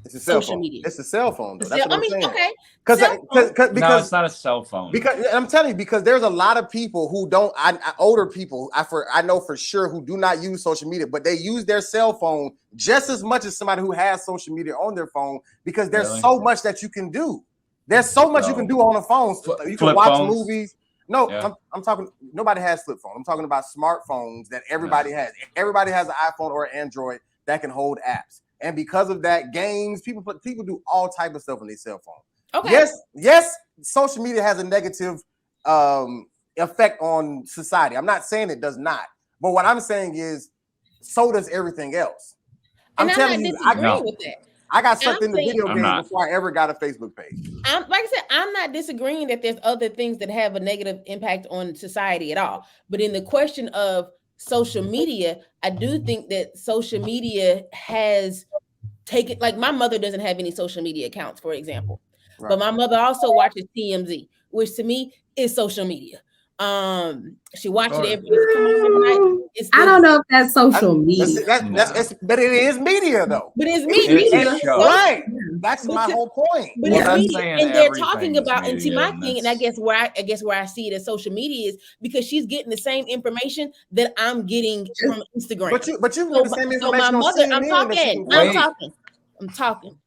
a cell social phone. media. It's a cell phone, though. That's what I'm saying. Okay. Because no, it's not a cell phone. Because I'm telling you, because there's a lot of people who don't, older people, I know for sure, who do not use social media, but they use their cell phone just as much as somebody who has social media on their phone, because there's so much that you can do. There's so much you can do on a phone. You can watch movies. No, I'm talking, nobody has flip phone. I'm talking about smartphones that everybody has. Everybody has an iPhone or an Android that can hold apps. And because of that, games, people do all type of stuff on their cell phone. Okay. Yes, social media has a negative effect on society. I'm not saying it does not, but what I'm saying is, so does everything else. I'm telling you, I agree with that. I got sucked into video games before I ever got a Facebook page. Like I said, I'm not disagreeing that there's other things that have a negative impact on society at all. But in the question of social media, I do think that social media has taken, like my mother doesn't have any social media accounts, for example. Right. But my mother also watches TMZ, which to me is social media. She watches it every night. I don't know if that's social media. But it is media, though. But it's media, right? That's my whole point. But it's media, and they're talking about. And see, my thing, and I guess where I see it as social media is because she's getting the same information that I'm getting from Instagram. But you get the same information. So my mother, I'm talking.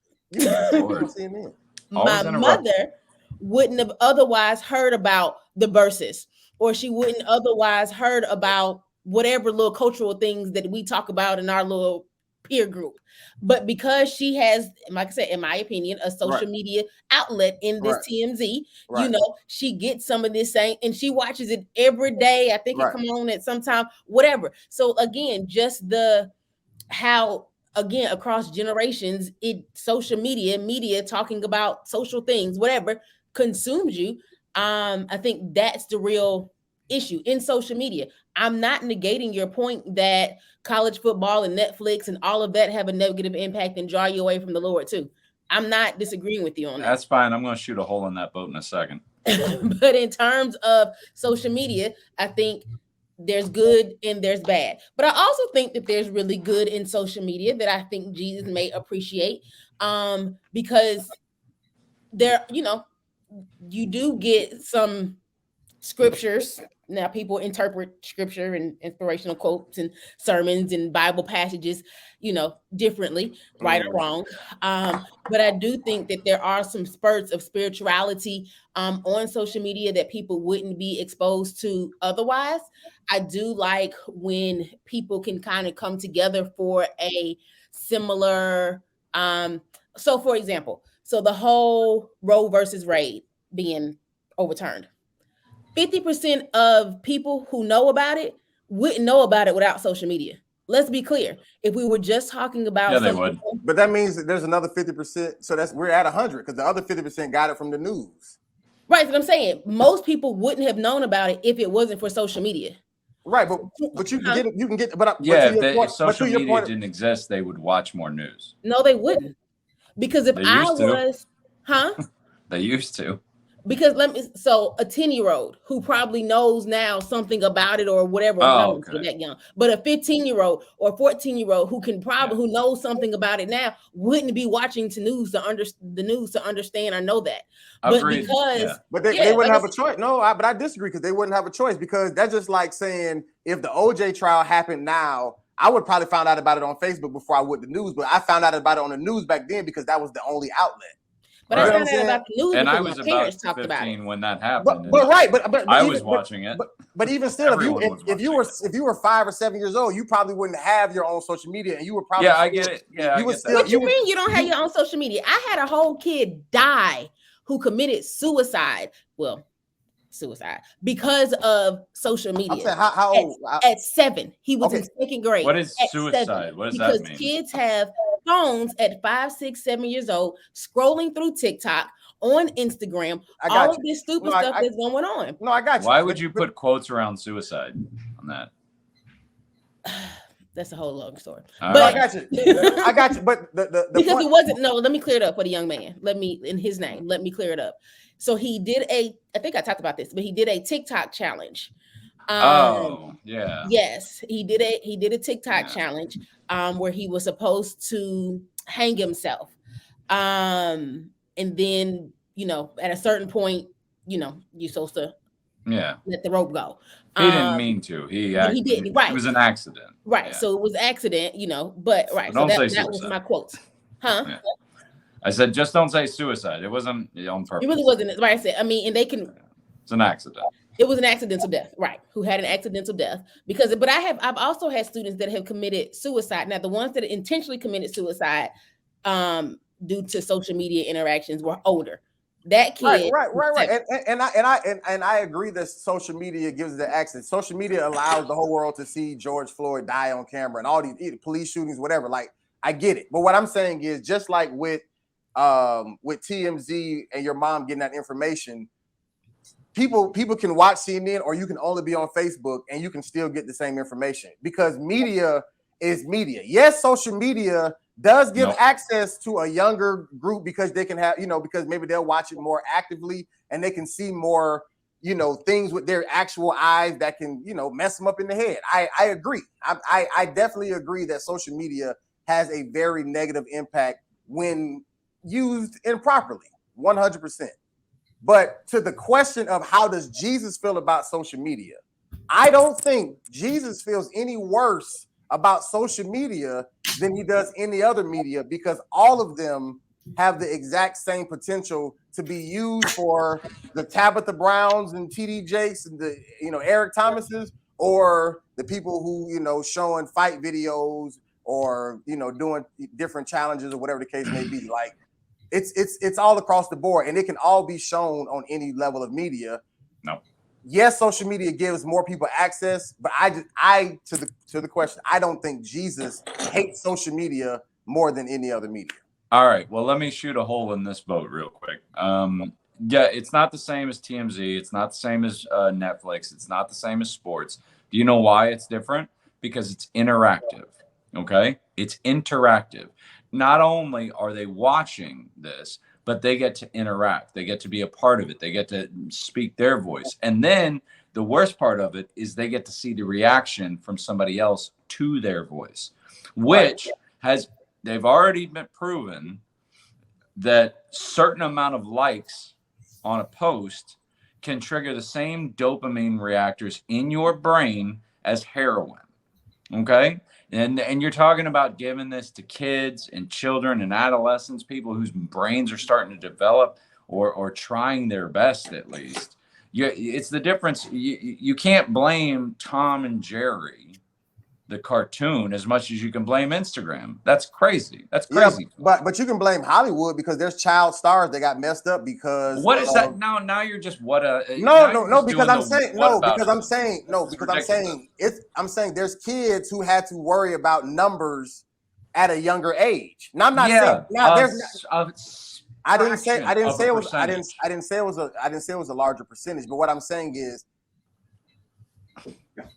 My mother wouldn't have otherwise heard about the verses, or she wouldn't otherwise heard about whatever little cultural things that we talk about in our little peer group. But because she has, like I said, in my opinion, a social media outlet in this TMZ, you know, she gets some of this same, and she watches it every day. I think it comes on at some time, whatever. So again, just again, across generations, social media talking about social things, whatever, consumes you. I think that's the real issue in social media. I'm not negating your point that college football and Netflix and all of that have a negative impact and draw you away from the Lord too. I'm not disagreeing with you on that. That's fine. I'm going to shoot a hole in that boat in a second. But in terms of social media, I think there's good and there's bad. But I also think that there's really good in social media that I think Jesus may appreciate, because there, you know, you do get some scriptures. Now people interpret scripture and inspirational quotes and sermons and Bible passages, you know, differently, right or wrong. But I do think that there are some spurts of spirituality on social media that people wouldn't be exposed to otherwise. I do like when people can kind of come together for a similar, so for example, the whole Roe versus Wade being overturned. 50% of people who know about it wouldn't know about it without social media. Let's be clear. If we were just talking about, they would. But that means that there's another 50%. So we're at 100 because the other 50% got it from the news. Right. That's what I'm saying. Most people wouldn't have known about it if it wasn't for social media. Right, but you can get it. You can get. But if social media didn't exist, they would watch more news. No, they wouldn't. Because if I was, They used to. Because a 10-year-old who probably knows now something about it or whatever, that young, but a 15-year-old or 14-year-old who can who knows something about it now wouldn't be watching the news to understand or know that. Agreed. But they wouldn't have a choice. No, but I disagree because they wouldn't have a choice, because that's just like saying if the OJ trial happened now, I would probably find out about it on Facebook before I would the news, but I found out about it on the news back then because that was the only outlet. But I found out about the news and because I was my about parents 15 talked about it. when that happened. But I was watching it. But even still, if you were 5 or 7 years old, you probably wouldn't have your own social media, and you were probably I get it. Yeah, you would still. What you mean you don't have your own social media? I had a whole kid die who committed suicide. Well, suicide because of social media. I'm saying, how old? At 7, he was in 2nd grade. What is suicide? 7. What does that mean? Because kids have phones at 5, 6, 7 years old, scrolling through TikTok, on Instagram, all of this stupid stuff that's going on. No, I got you. Why would you put quotes around suicide on that? That's a whole long story. All But right. I got you. But the because point, it wasn't, no, let me clear it up for the young man. In his name, let me clear it up. So he did I think I talked about this, but he did a TikTok challenge. Oh, yeah. Yes, he did a TikTok Yeah. challenge where he was supposed to hang himself. And then, at a certain point, you're supposed to let the rope go. He didn't mean to. But he did, right. It was an accident. Right. Yeah. So it was accident, but right. But don't say that was suicide. my quotes. Huh? Yeah. I said, just don't say suicide. It wasn't on purpose. It really wasn't. Right. I said, I mean, and they can. It's an accident. It was an accidental death, right? Who had an accidental death but I've also had students that have committed suicide. Now, the ones that intentionally committed suicide, due to social media interactions were older. That kid, right. And I agree that social media gives the access. Social media allows the whole world to see George Floyd die on camera and all these police shootings, whatever. Like, I get it, but what I'm saying is, just like with TMZ and your mom getting that information, people can watch CNN, or you can only be on Facebook and you can still get the same information, because media is media. Yes, social media does give access to a younger group because they can have, because maybe they'll watch it more actively and they can see more, things with their actual eyes that can, mess them up in the head. I agree. I definitely agree that social media has a very negative impact when used improperly, 100%. But to the question of how does Jesus feel about social media, I don't think Jesus feels any worse about social media than he does any other media, because all of them have the exact same potential to be used for the Tabitha Browns and TD Jakes and the Eric Thomases, or the people who showing fight videos or doing different challenges or whatever the case may be. Like, it's all across the board, and it can all be shown on any level of media. No. Yes, social media gives more people access, but to the question, I don't think Jesus hates social media more than any other media. All right. Well, let me shoot a hole in this boat real quick. Yeah, it's not the same as TMZ. It's not the same as Netflix. It's not the same as sports. Do you know why it's different? Because it's interactive. Okay? It's interactive. Not only are they watching this, but they get to interact. They get to be a part of it. They get to speak their voice. And then the worst part of it is they get to see the reaction from somebody else to their voice, which they've already been proven that certain amount of likes on a post can trigger the same dopamine reactors in your brain as heroin. Okay? And you're talking about giving this to kids and children and adolescents, people whose brains are starting to develop or trying their best, at least. It's the difference. You can't blame Tom and Jerry, the cartoon, as much as you can blame Instagram. That's crazy. That's crazy. Yeah, but you can blame Hollywood because there's child stars that got messed up because what is that now you're just I'm saying there's kids who had to worry about numbers at a younger age. Now I'm not saying I didn't say it was a larger percentage, but what I'm saying is,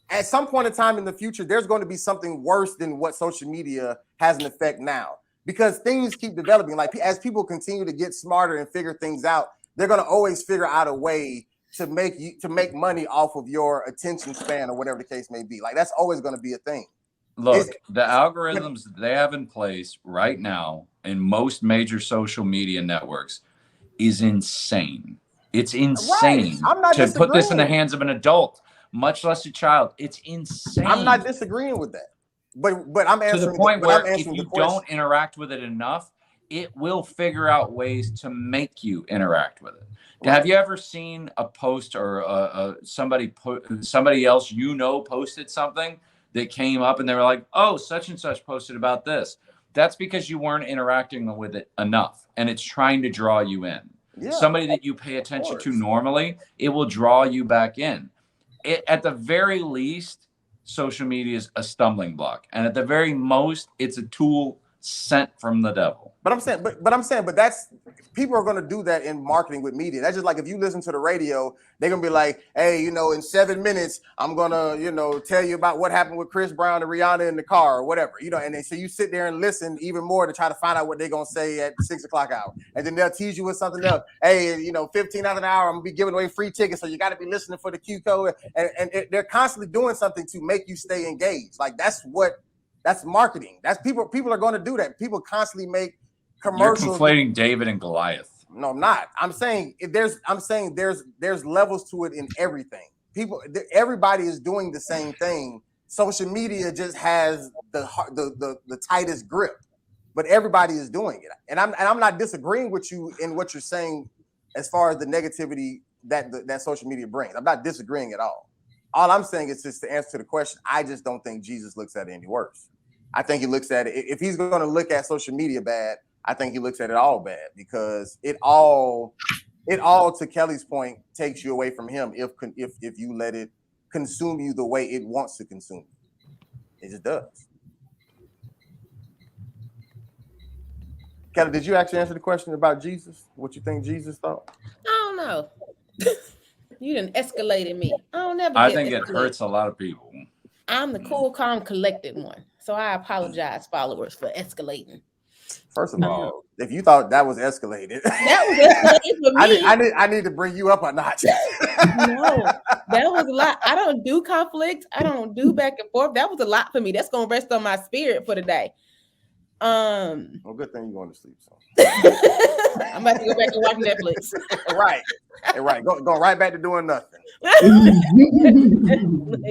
at some point in time in the future, there's going to be something worse than what social media has an effect now, because things keep developing. Like, as people continue to get smarter and figure things out, they're going to always figure out a way to make money off of your attention span or whatever the case may be. Like, that's always going to be a thing. Look, the algorithms that they have in place right now in most major social media networks is insane. It's insane to put this in the hands of an adult, much less a child. It's insane. I'm not disagreeing with that, but I'm answering to the point where if you don't interact with it enough, it will figure out ways to make you interact with it. Right. Have you ever seen a post or somebody else posted something that came up and they were like, "Oh, such and such posted about this"? That's because you weren't interacting with it enough, and it's trying to draw you in. Yeah, somebody that you pay attention to normally, it will draw you back in. At the very least, social media is a stumbling block, and at the very most, it's a tool sent from the devil. But that's people are going to do that in marketing with media. That's just like if you listen to the radio, they're going to be like, hey, you know, in 7 minutes, I'm going to, you know, tell you about what happened with Chris Brown and Rihanna in the car or whatever, you know, and then so you sit there and listen even more to try to find out what they're going to say at the 6 o'clock hour. And then they'll tease you with something else. Hey, you know, 15 out of an hour, I'm going to be giving away free tickets. So you got to be listening for the Q code. And they're constantly doing something to make you stay engaged. Like that's marketing. That's people are going to do that. People constantly make commercials. You're conflating David and Goliath. No, I'm not. I'm saying there's levels to it in everything. Everybody is doing the same thing. Social media just has the tightest grip, but everybody is doing it. And I'm not disagreeing with you in what you're saying as far as the negativity that social media brings. I'm not disagreeing at all. All I'm saying is just to answer the question. I just don't think Jesus looks at it any worse. I think he looks at it. If he's going to look at social media bad, I think he looks at it all bad because it all, to Kellie's point, takes you away from him if you let it consume you the way it wants to consume you. It just does. Kellie, did you actually answer the question about Jesus? What you think Jesus thought? I don't know. You done escalated me. I think it hurts a lot of people. I'm the cool, calm, collected one. So I apologize, followers, for escalating. First of all, if you thought that was escalated, that was escalated for me. I need to bring you up a notch. No, that was a lot. I don't do conflict. I don't do back and forth. That was a lot for me. That's gonna rest on my spirit for the day. Well, good thing you're going to sleep. So I'm about to go back and watch Netflix. Right. Go right back to doing nothing.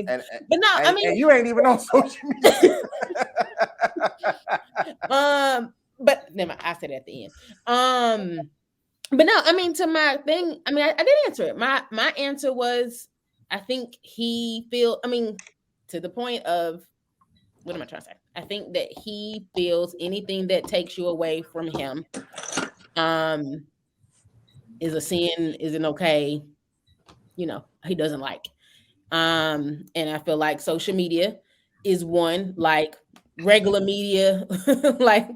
And you ain't even on social media. But never mind, I said it at the end. But no, I mean, to my thing, I mean, I did answer it. My answer was, I think he to the point of, what am I trying to say? I think that he feels anything that takes you away from him is a sin, isn't okay, you know, he doesn't like. And I feel like social media is one, like regular media, like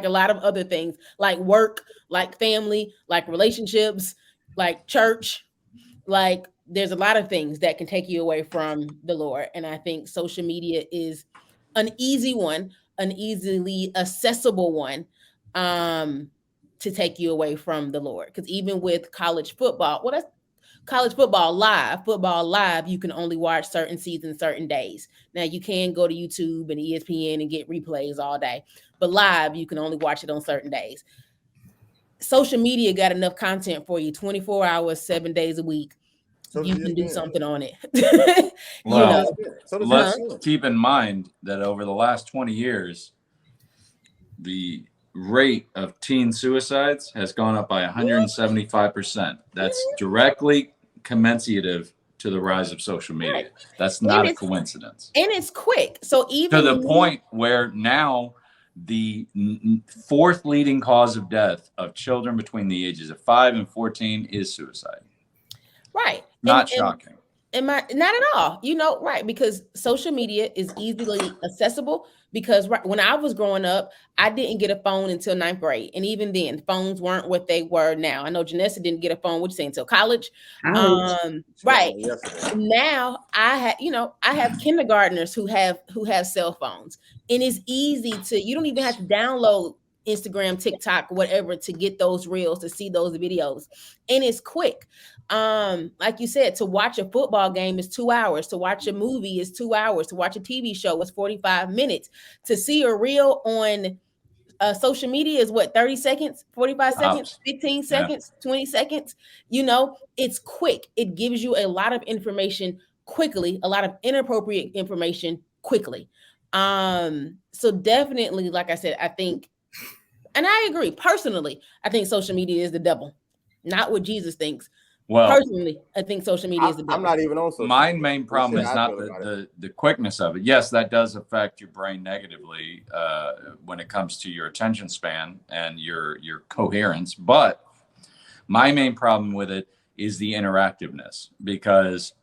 a lot of other things, like work, like family, like relationships, like church, like there's a lot of things that can take you away from the Lord. And I think social media is an easy one, an easily accessible one to take you away from the Lord. Because even with college football, that's college football live, you can only watch certain seasons, certain days. Now you can go to YouTube and ESPN and get replays all day, but live, you can only watch it on certain days. Social media got enough content for you 24 hours, 7 days a week. So you can do something on it. Well, let's keep in mind that over the last 20 years, the rate of teen suicides has gone up by 175%. That's directly commensurate to the rise of social media. Right. That's not a coincidence. And it's quick. So even to the point where now the fourth leading cause of death of children between the ages of 5 and 14 is suicide. Right. Not shocking. Not at all. You know, right. Because social media is easily accessible. Because when I was growing up, I didn't get a phone until 9th grade. And even then, phones weren't what they were now. I know Janessa didn't get a phone, what you say, until college. Right. Now I have kindergartners who have cell phones. And it's easy you don't even have to download Instagram, TikTok, whatever, to get those reels, to see those videos. And it's quick. Like you said, to watch a football game is 2 hours. To watch a movie is 2 hours. To watch a TV show is 45 minutes. To see a reel on social media is what, 30 seconds, 45 seconds, 15 seconds, 20 seconds. You know, it's quick. It gives you a lot of information quickly, a lot of inappropriate information quickly. So definitely, like I said, I think, and I agree personally, I think social media is the devil, not what Jesus thinks. Well, personally, I think social media is the devil. I'm not even on social media. My main problem is not the quickness of it. Yes, that does affect your brain negatively when it comes to your attention span and your coherence. But my main problem with it is the interactiveness, because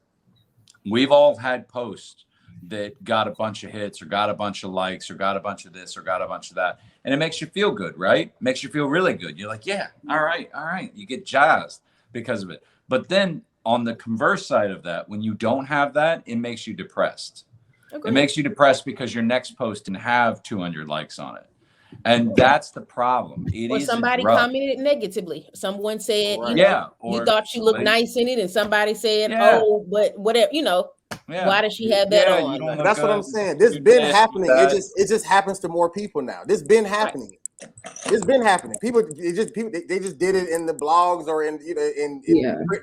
we've all had posts that got a bunch of hits or got a bunch of likes or got a bunch of this or got a bunch of that. And it makes you feel good, right? Makes you feel really good. You're like, yeah, all right. You get jazzed because of it. But then on the converse side of that, when you don't have that, it makes you depressed. Okay. It makes you depressed because your next post didn't have 200 likes on it. And that's the problem. Or somebody commented negatively. Someone said, you thought you looked nice in it, and somebody said, oh, but whatever, why does she have that on? That's what I'm saying. This been happening. It just happens to more people now. This been happening. It's been happening. People they just did it in the blogs or in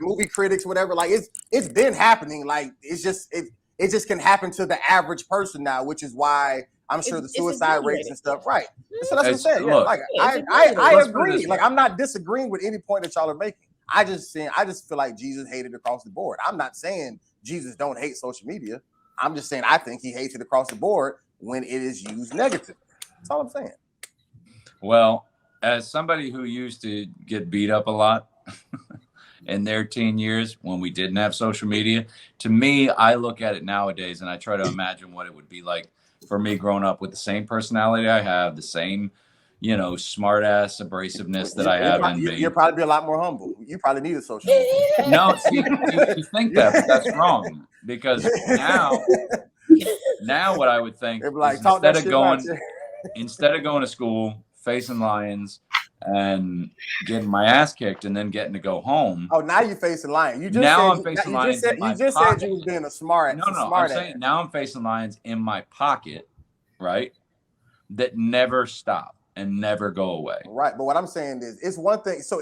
movie critics, whatever. Like it's been happening. Like it just can happen to the average person now, which is why I'm sure the suicide rates and stuff. Right. So that's what I'm saying. Yeah, like I agree. Like I'm not disagreeing with any point that y'all are making. I just feel like Jesus hated across the board. I'm not saying Jesus don't hate social media. I'm just saying I think he hates it across the board when it is used negatively. That's all I'm saying. Well, as somebody who used to get beat up a lot in their teen years when we didn't have social media, to me, I look at it nowadays and I try to imagine what it would be like for me growing up with the same personality I have, the same, smart ass abrasiveness that I have in me. You'll probably be a lot more humble. You probably need a social media. No, see, you think that, but that's wrong. Because now what I would think is instead of going to school, facing lions and getting my ass kicked and then getting to go home. Oh, now you're facing lions. You just said you was being a smart. No, I'm saying now I'm facing lions in my pocket, right? That never stop and never go away. Right, but what I'm saying is, it's one thing. So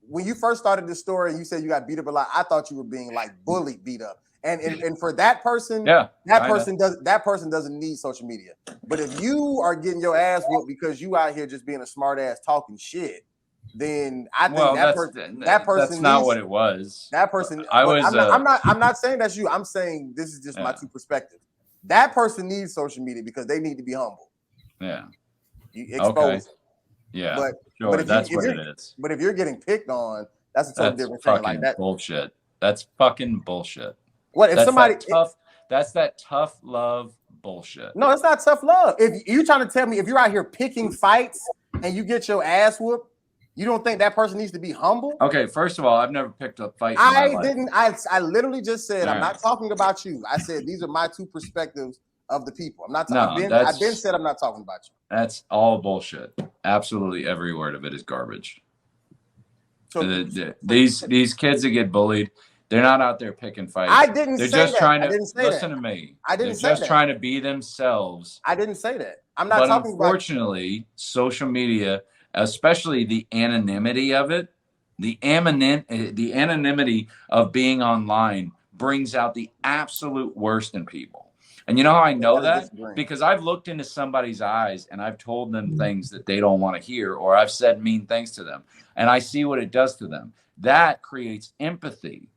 when you first started this story, you said you got beat up a lot. I thought you were being like bullied, beat up. And for that person, that person doesn't need social media. But if you are getting your ass whooped because you out here just being a smart ass talking shit, then I think that person that's not what it was. That person, I'm not saying that's you. I'm saying this is just my two perspectives. That person needs social media because they need to be humble. Yeah. You expose. Okay. Yeah. But that's what it is. But if you're getting picked on, that's a totally different thing. Like that bullshit. That's fucking bullshit. What if that's that tough love bullshit. No, it's not tough love. If you're trying to tell me if you're out here picking fights and you get your ass whooped, you don't think that person needs to be humble? Okay, first of all, I've never picked up fights. I literally just said I'm not talking about you. I said these are my two perspectives of the people. I'm not talking. I've been said I'm not talking about you. That's all bullshit. Absolutely every word of it is garbage. So these kids that get bullied, they're not out there picking fights. I didn't say that. They're just trying to listen to me. I didn't say that. They're just trying to be themselves. I didn't say that. I'm not talking about. Unfortunately, social media, especially the anonymity of it, the anonymity of being online brings out the absolute worst in people. And you know how I know that? Because I've looked into somebody's eyes and I've told them things that they don't want to hear, or I've said mean things to them, and I see what it does to them. That creates empathy.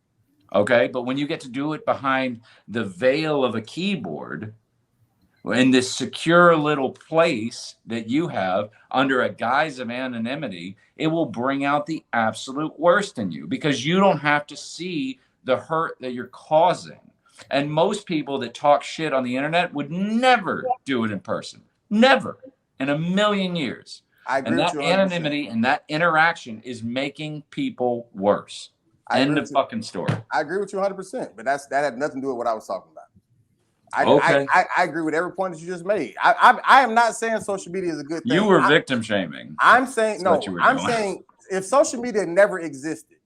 Okay, but when you get to do it behind the veil of a keyboard, in this secure little place that you have under a guise of anonymity, it will bring out the absolute worst in you because you don't have to see the hurt that you're causing. And most people that talk shit on the internet would never do it in person. Never in a million years. And that anonymity and that interaction is making people worse. End of fucking story. I agree with you 100%, but that had nothing to do with what I was talking about. I agree with every point that you just made. I am not saying social media is a good thing. You were victim shaming. I'm saying no. I'm saying if social media never existed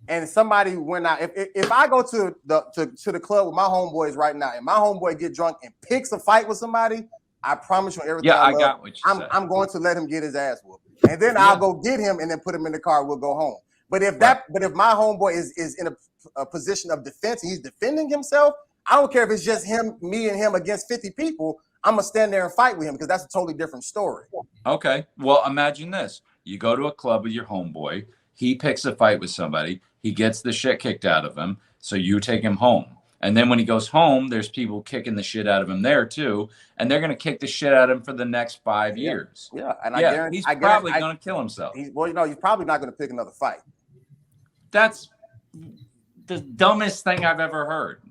and somebody went out, if I go to the club with my homeboys right now and my homeboy get drunk and picks a fight with somebody, I promise you everything. Yeah, I got what you said. I'm going to let him get his ass whooped, and then I'll go get him and then put him in the car. We'll go home. But if my homeboy is in a position of defense, he's defending himself. I don't care if it's just me and him against 50 people. I'm gonna stand there and fight with him because that's a totally different story. Okay. Well, imagine this: you go to a club with your homeboy. He picks a fight with somebody. He gets the shit kicked out of him. So you take him home. And then when he goes home, there's people kicking the shit out of him there too, and they're gonna kick the shit out of him for the next 5 years. Yeah, and I guarantee he's probably gonna kill himself. He's probably not gonna pick another fight. That's the dumbest thing I've ever heard.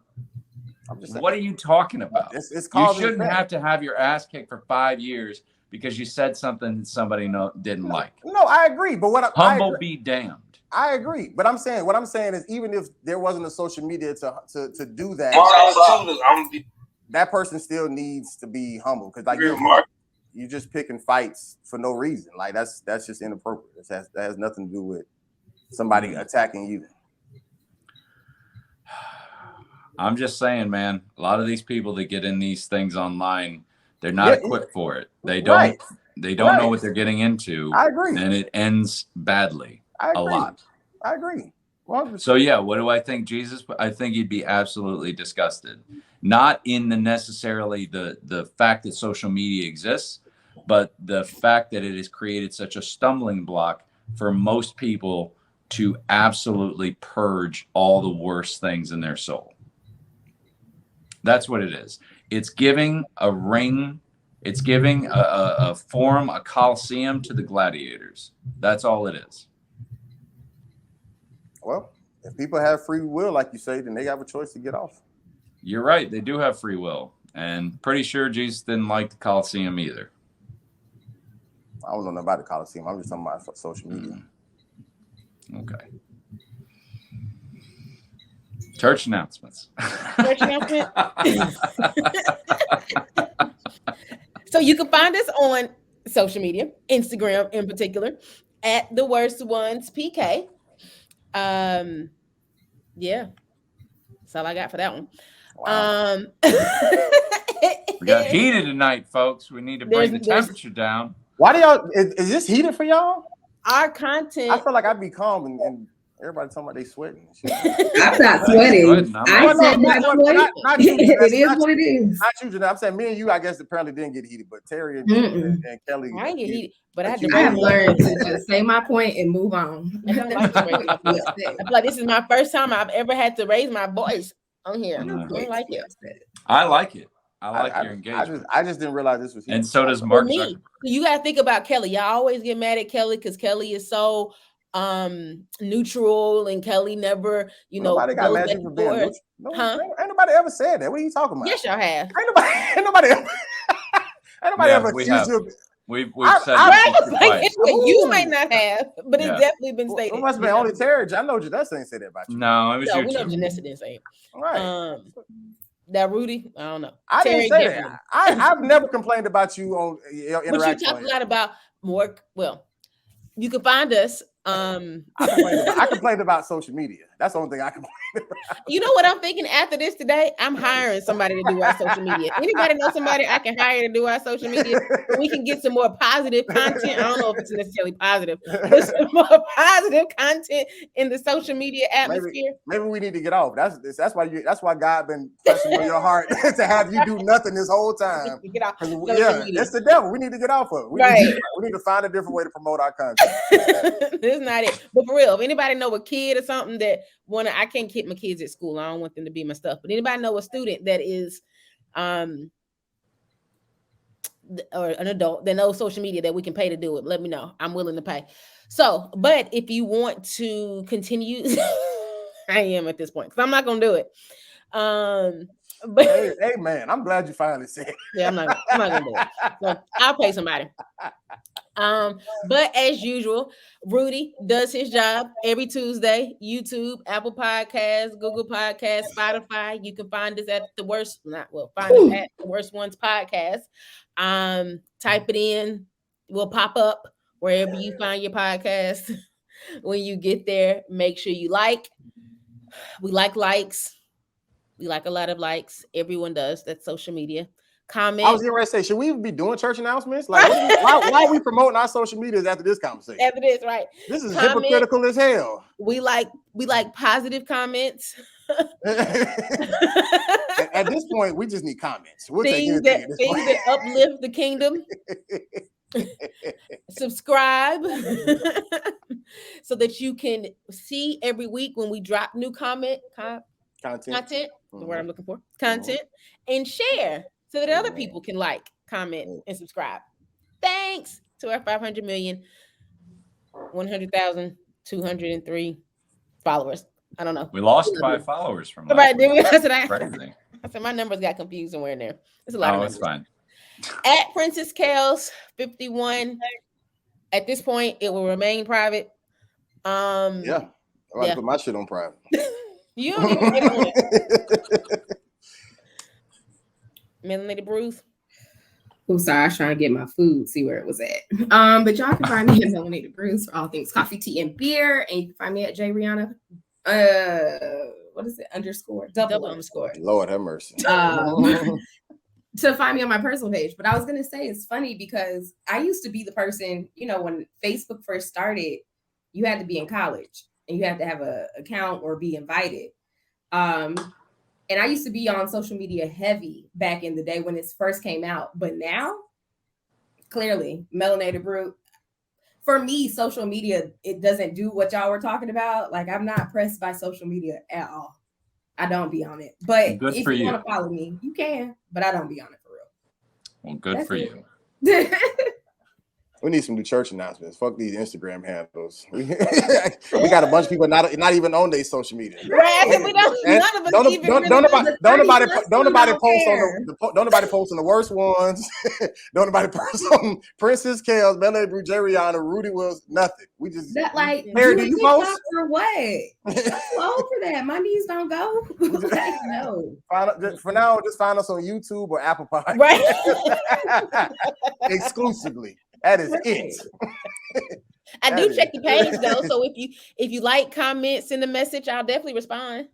I'm just saying. What are you talking about? It's you shouldn't have to have your ass kicked for 5 years because you said something that somebody didn't like. No, I agree. But humble be damned. I agree. But what I'm saying is, even if there wasn't a social media to do that, that person still needs to be humble, because like you're just picking fights for no reason. Like that's just inappropriate. That has nothing to do with somebody attacking you. I'm just saying, man, a lot of these people that get in these things online, they're not equipped for it. They don't know what they're getting into. I agree. And it ends badly. A lot. I agree. 100%. So yeah, what do I think, Jesus? I think you'd be absolutely disgusted. Not in the necessarily the fact that social media exists, but the fact that it has created such a stumbling block for most people to absolutely purge all the worst things in their soul. That's what it is. It's giving a ring. It's giving a forum, a coliseum to the gladiators. That's all it is. Well, if people have free will, like you say, then they have a choice to get off. You're right. They do have free will. And pretty sure Jesus didn't like the coliseum either. I don't know about the coliseum. I'm just talking about social media. Okay. Church announcements. Church announcement. So you can find us on social media, Instagram in particular, at The Worst Ones PK. Yeah. That's all I got for that one. Wow. We got heated tonight, folks. We need to bring the temperature down. Why do y'all? Is this heated for y'all? Our content. I feel like I'd be calm and everybody talking about they sweating. I'm not sweating. I said not sweating. It is what it is. Not you, Janessa. I'm saying me and you, I guess, apparently didn't get heated, but Terry and Kelly. I didn't get heated, but I have learned to just say my point and move on. I don't like to raise my voice. I feel like this is my first time I've ever had to raise my voice on here. I don't like it. I like it. I like your engagement. I just didn't realize this was heated. And so does Mark. Me. You got to think about Kelly. Y'all always get mad at Kelly because Kelly is so neutral, and Kelly never, nobody got mad at you for being neutral. No, ain't nobody ever said that. What are you talking about? Yes, y'all have. Ain't nobody ever accused you. We've said that. You may not have, but it's definitely been stated. It must have been only Terry. I know Janessa ain't said that about you. No, it was you. We know Janessa didn't say it. All right. That Rudy, I don't know. I didn't say that. I've never complained about you on your interaction. But you talk a lot about more. Well, you can find us. I complained about social media. That's the only thing I complained about. You know what I'm thinking after this today? I'm hiring somebody to do our social media. Anybody know somebody I can hire to do our social media? We can get some more positive content. I don't know if it's necessarily positive, but some more positive content in the social media atmosphere. Maybe we need to get off. That's why God been pressing on your heart to have you do nothing this whole time. Get off. It's the devil. We need to get off of it. We need to find a different way to promote our content. This is not it. But for real, if anybody know a kid or something that I can't keep my kids at school. I don't want them to be my stuff. But anybody know a student that is or an adult that knows social media that we can pay to do it, let me know. I'm willing to pay. So, but if you want to continue, I am at this point because I'm not gonna do it. But hey man, I'm glad you finally said it. Yeah, I'm not gonna do it. So I'll pay somebody. But as usual, Rudy does his job every Tuesday. YouTube, Apple Podcasts, Google Podcasts, Spotify. You can find us at find us at The Worst Ones Podcast. Type it in, will pop up wherever you find your podcast. When you get there, make sure you like. We like likes. We like a lot of likes. Everyone does. That's social media. Comment. I was going to say, should we even be doing church announcements? Like, why are we promoting our social medias after this conversation? After this, right? This is hypocritical as hell. We like positive comments. At this point, we just need comments. We'll things take things that uplift the kingdom. Subscribe so that you can see every week when we drop new content. The word I'm looking for. Content and share so that other people can like, comment, and subscribe. Thanks to our 500,100,203 followers. I don't know. We lost 5 followers from right. Did we? That's crazy. I said my numbers got confused somewhere in there. There's a lot of numbers. It's fine. At Princess Kels 51. At this point, it will remain private. Yeah. I'm about to put my shit on private. You don't even get on it. Melanated Bruce. Oh, sorry, I was trying to get my food, see where it was at. But y'all can find me at Melanated Bruce for all things coffee, tea, and beer. And you can find me at J Rihanna. What is it? Double underscore. Lord have mercy. To find me on my personal page. But I was gonna say it's funny because I used to be the person, you know, when Facebook first started, you had to be in college and you had to have an account or be invited. And I used to be on social media heavy back in the day when it first came out. But now, clearly, Melanated Brew, for me, social media, it doesn't do what y'all were talking about. Like, I'm not pressed by social media at all. I don't be on it. But good if you want to follow me, you can. But I don't be on it for real. Well, good That's for it. you. We need some new church announcements. Fuck these Instagram handles. We got a bunch of people not even on their social media. Right? We none of us even don't nobody post on the worst ones. Don't nobody post on Princess Kels, Melanated Brew, J Rihanna, Rudy Wills, nothing. We just that like Harry, do you post or what? I'm too old for that. My knees don't go. Like, no. For now, just find us on YouTube or Apple Podcast. Right. Exclusively. That is it. I do check the page though, so if you like, comment, send a message, I'll definitely respond.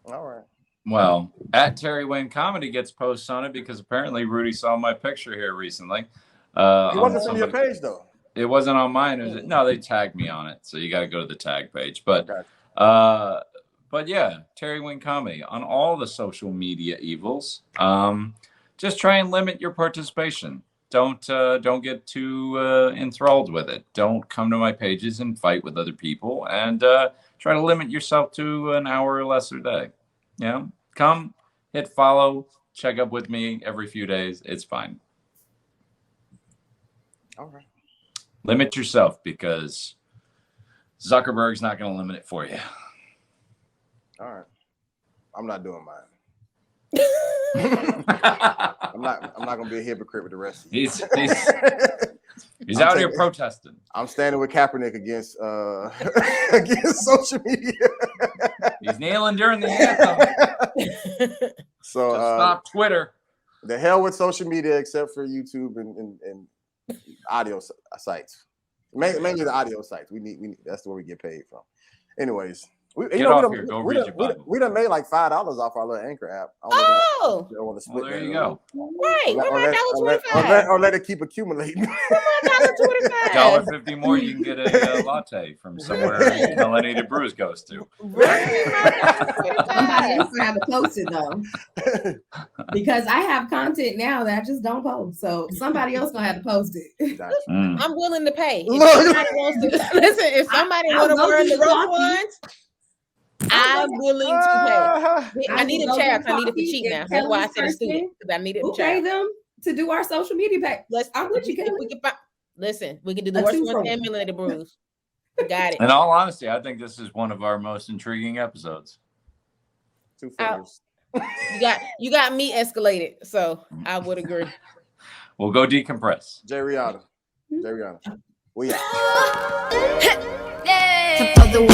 All right. Well, at Terry Wayne Comedy gets posts on it because apparently Rudy saw my picture here recently. It wasn't on your page though. It wasn't on mine. No, they tagged me on it, so you got to go to the tag page. But yeah, Terry Wayne Comedy on all the social media evils. Just try and limit your participation. Don't get too enthralled with it. Don't come to my pages and fight with other people, and try to limit yourself to an hour or less a day. Yeah, come, hit follow, check up with me every few days. It's fine. All right. Limit yourself because Zuckerberg's not going to limit it for you. All right. I'm not doing mine. I'm not gonna be a hypocrite with the rest of you. He's out here protesting. I'm standing with Kaepernick against against social media. He's kneeling during the anthem. So stop Twitter. The hell with social media except for YouTube and audio sites. Mainly the audio sites. We need that's where we get paid from. Anyways. We done made like $5 off our little Anchor app. Oh, there you go. Right, or let it keep accumulating. $1.50 more, you can get a latte from somewhere Melanated Brews goes to. Somebody else gonna have to post it though, because I have content now that I just don't post. So somebody else gonna have to post it. I'm willing to pay. If somebody want to wear the rope ones. I'm willing to pay. I need a chair. I need it for cheap now. That's why I said a student, because I needed a chair. Pay them to do our social media page. I'm with you, Kellie. Listen, we can do the worst one and Melanated Brews. Got it. In all honesty, I think this is one of our most intriguing episodes. 2 fingers. You got me escalated, so I would agree. We'll go decompress. J Rihanna. We out. Top of the world.